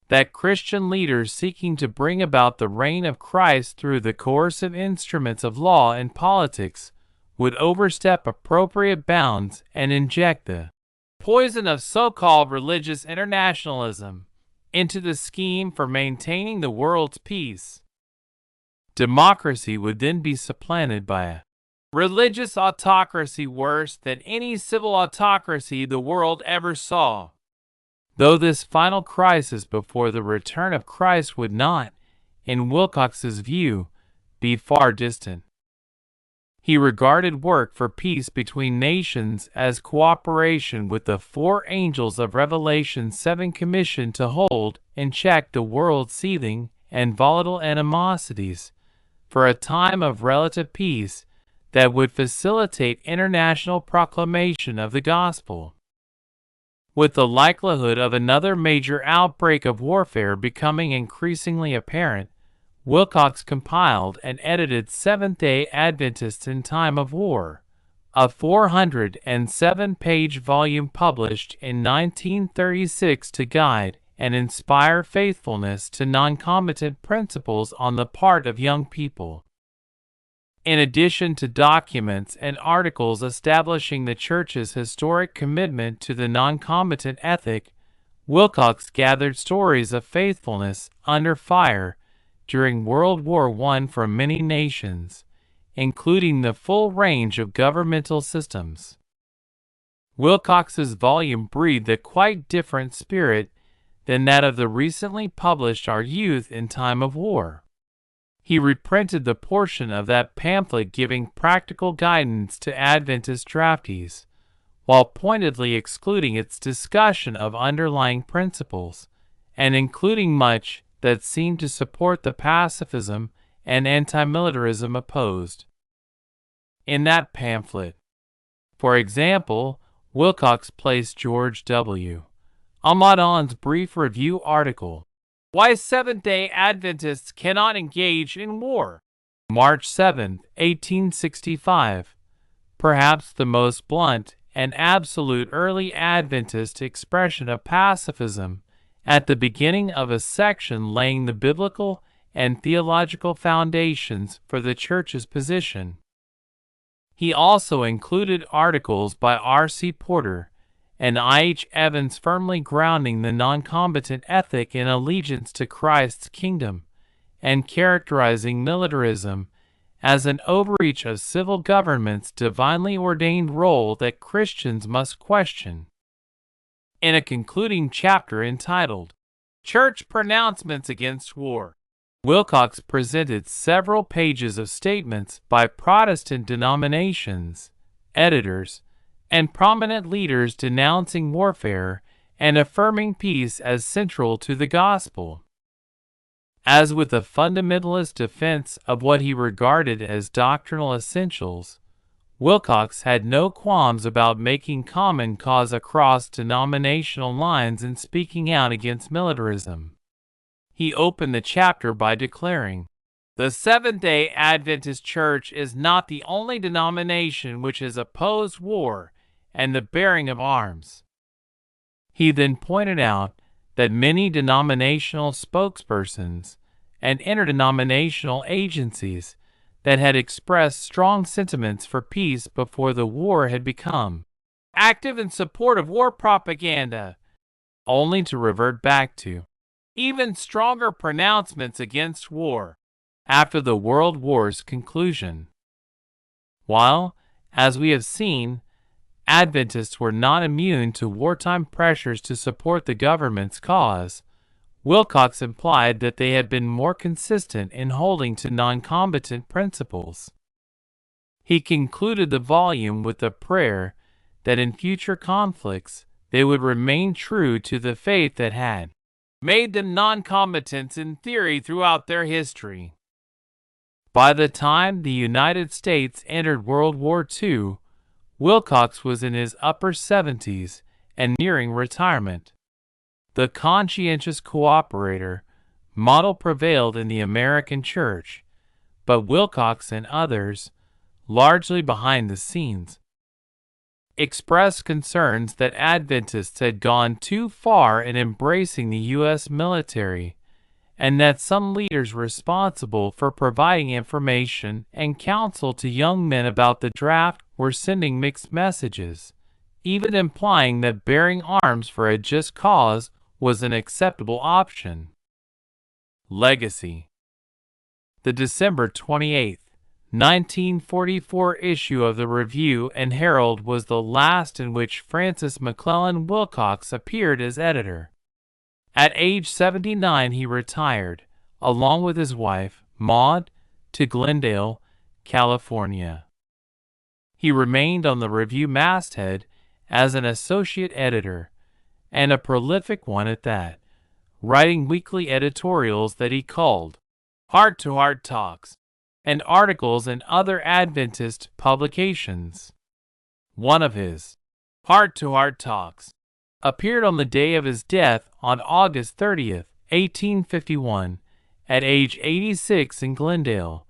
that Christian leaders seeking to bring about the reign of Christ through the coercive instruments of law and politics would overstep appropriate bounds and inject the poison of so-called religious internationalism into the scheme for maintaining the world's peace. Democracy would then be supplanted by a religious autocracy worse than any civil autocracy the world ever saw. Though this final crisis before the return of Christ would not, in Wilcox's view, be far distant. He regarded work for peace between nations as cooperation with the four angels of Revelation 7 commissioned to hold in check the world's seething and volatile animosities for a time of relative peace that would facilitate international proclamation of the gospel. With the likelihood of another major outbreak of warfare becoming increasingly apparent, Wilcox compiled and edited Seventh-day Adventist in Time of War, a 407-page volume published in 1936 to guide and inspire faithfulness to non-combatant principles on the part of young people. In addition to documents and articles establishing the Church's historic commitment to the non-combatant ethic, Wilcox gathered stories of faithfulness under fire during World War I from many nations, including the full range of governmental systems. Wilcox's volume breathed a quite different spirit than that of the recently published Our Youth in Time of War. He reprinted the portion of that pamphlet giving practical guidance to Adventist draftees, while pointedly excluding its discussion of underlying principles, and including much that seemed to support the pacifism and anti-militarism opposed. In that pamphlet, for example, Wilcox placed George W. Amadon's brief review article, Why Seventh-day Adventists Cannot Engage in War, March 7, 1865, perhaps the most blunt and absolute early Adventist expression of pacifism, at the beginning of a section laying the biblical and theological foundations for the Church's position. He also included articles by R.C. Porter and I.H. Evans firmly grounding the non-combatant ethic in allegiance to Christ's kingdom and characterizing militarism as an overreach of civil government's divinely ordained role that Christians must question. In a concluding chapter entitled, Church Pronouncements Against War, Wilcox presented several pages of statements by Protestant denominations, editors, and prominent leaders denouncing warfare and affirming peace as central to the gospel. As with a fundamentalist defense of what he regarded as doctrinal essentials, Wilcox had no qualms about making common cause across denominational lines and speaking out against militarism. He opened the chapter by declaring, "The Seventh-day Adventist Church is not the only denomination which has opposed war and the bearing of arms." He then pointed out that many denominational spokespersons and interdenominational agencies that had expressed strong sentiments for peace before the war had become active in support of war propaganda, only to revert back to even stronger pronouncements against war after the World War's conclusion. While, as we have seen, Adventists were not immune to wartime pressures to support the government's cause, Wilcox implied that they had been more consistent in holding to non-combatant principles. He concluded the volume with a prayer that in future conflicts they would remain true to the faith that had made them non-combatants in theory throughout their history. By the time the United States entered World War II, Wilcox was in his upper 70s and nearing retirement. The conscientious cooperator model prevailed in the American church, but Wilcox and others, largely behind the scenes, expressed concerns that Adventists had gone too far in embracing the U.S. military and that some leaders responsible for providing information and counsel to young men about the draft were sending mixed messages, even implying that bearing arms for a just cause was an acceptable option. Legacy. The December 28, 1944 issue of the Review and Herald was the last in which Francis McClellan Wilcox appeared as editor. At age 79 he retired, along with his wife, Maud, to Glendale, California. He remained on the Review masthead as an associate editor, and a prolific one at that, writing weekly editorials that he called heart-to-heart talks, and articles in other Adventist publications. One of his heart-to-heart talks appeared on the day of his death on August 30th, 1851, at age 86 in Glendale,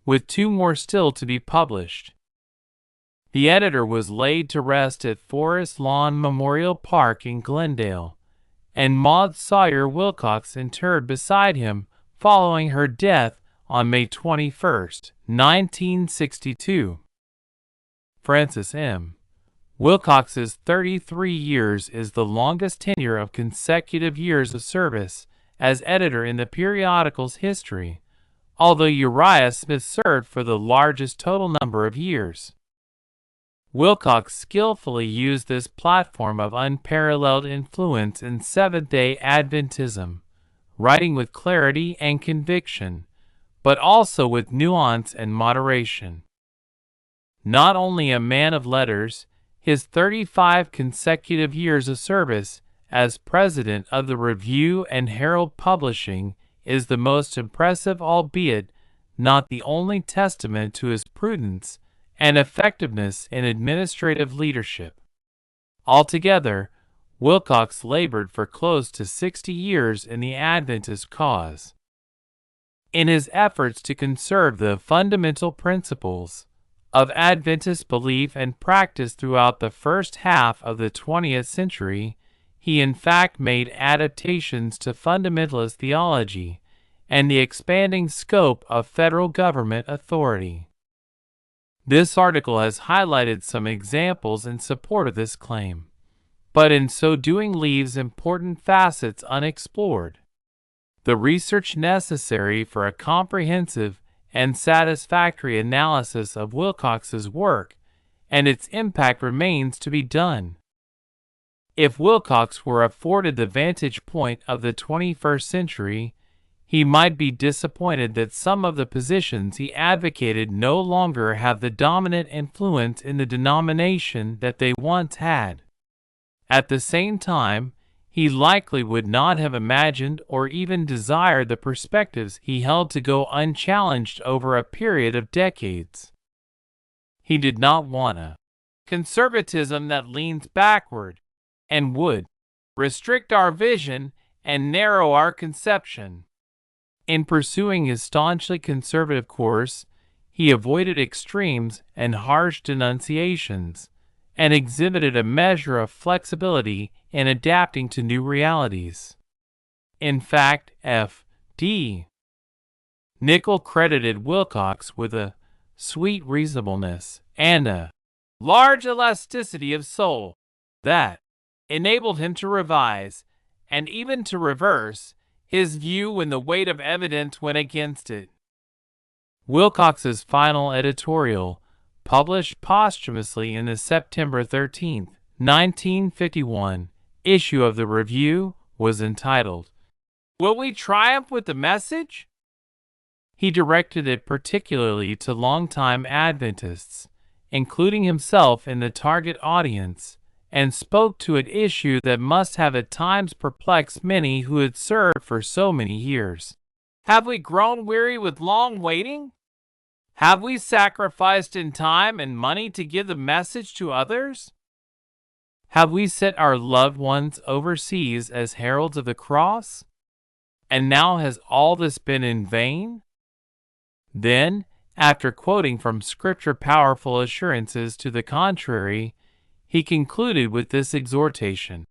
with 2 more still to be published. The editor was laid to rest at Forest Lawn Memorial Park in Glendale, and Maud Sawyer Wilcox interred beside him following her death on May 21, 1962. Francis M. Wilcox's 33 years is the longest tenure of consecutive years of service as editor in the periodical's history, although Uriah Smith served for the largest total number of years. Wilcox skillfully used this platform of unparalleled influence in Seventh-day Adventism, writing with clarity and conviction, but also with nuance and moderation. Not only a man of letters, his 35 consecutive years of service as president of the Review and Herald Publishing is the most impressive, albeit not the only testament to his prudence and effectiveness in administrative leadership. Altogether, Wilcox labored for close to 60 years in the Adventist cause. In his efforts to conserve the fundamental principles of Adventist belief and practice throughout the first half of the 20th century, he in fact made adaptations to fundamentalist theology and the expanding scope of federal government authority. This article has highlighted some examples in support of this claim, but in so doing leaves important facets unexplored. The research necessary for a comprehensive and satisfactory analysis of Wilcox's work and its impact remains to be done. If Wilcox were afforded the vantage point of the 21st century, he might be disappointed that some of the positions he advocated no longer have the dominant influence in the denomination that they once had. At the same time, he likely would not have imagined or even desired the perspectives he held to go unchallenged over a period of decades. He did not want a conservatism that leans backward and would restrict our vision and narrow our conception. In pursuing his staunchly conservative course, he avoided extremes and harsh denunciations, and exhibited a measure of flexibility in adapting to new realities. In fact, F.D. Nichol credited Wilcox with a sweet reasonableness and a large elasticity of soul that enabled him to revise, and even to reverse, his view when the weight of evidence went against it. Wilcox's final editorial, published posthumously in the September 13, 1951, issue of the Review, was entitled, "Will We Triumph with the Message?" He directed it particularly to longtime Adventists, including himself in the target audience, and spoke to an issue that must have at times perplexed many who had served for so many years. Have we grown weary with long waiting? Have we sacrificed in time and money to give the message to others? Have we set our loved ones overseas as heralds of the cross? And now has all this been in vain? Then, after quoting from Scripture powerful assurances to the contrary, he concluded with this exhortation: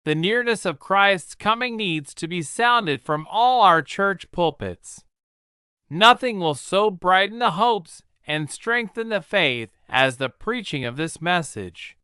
The nearness of Christ's coming needs to be sounded from all our church pulpits. Nothing will so brighten the hopes and strengthen the faith as the preaching of this message.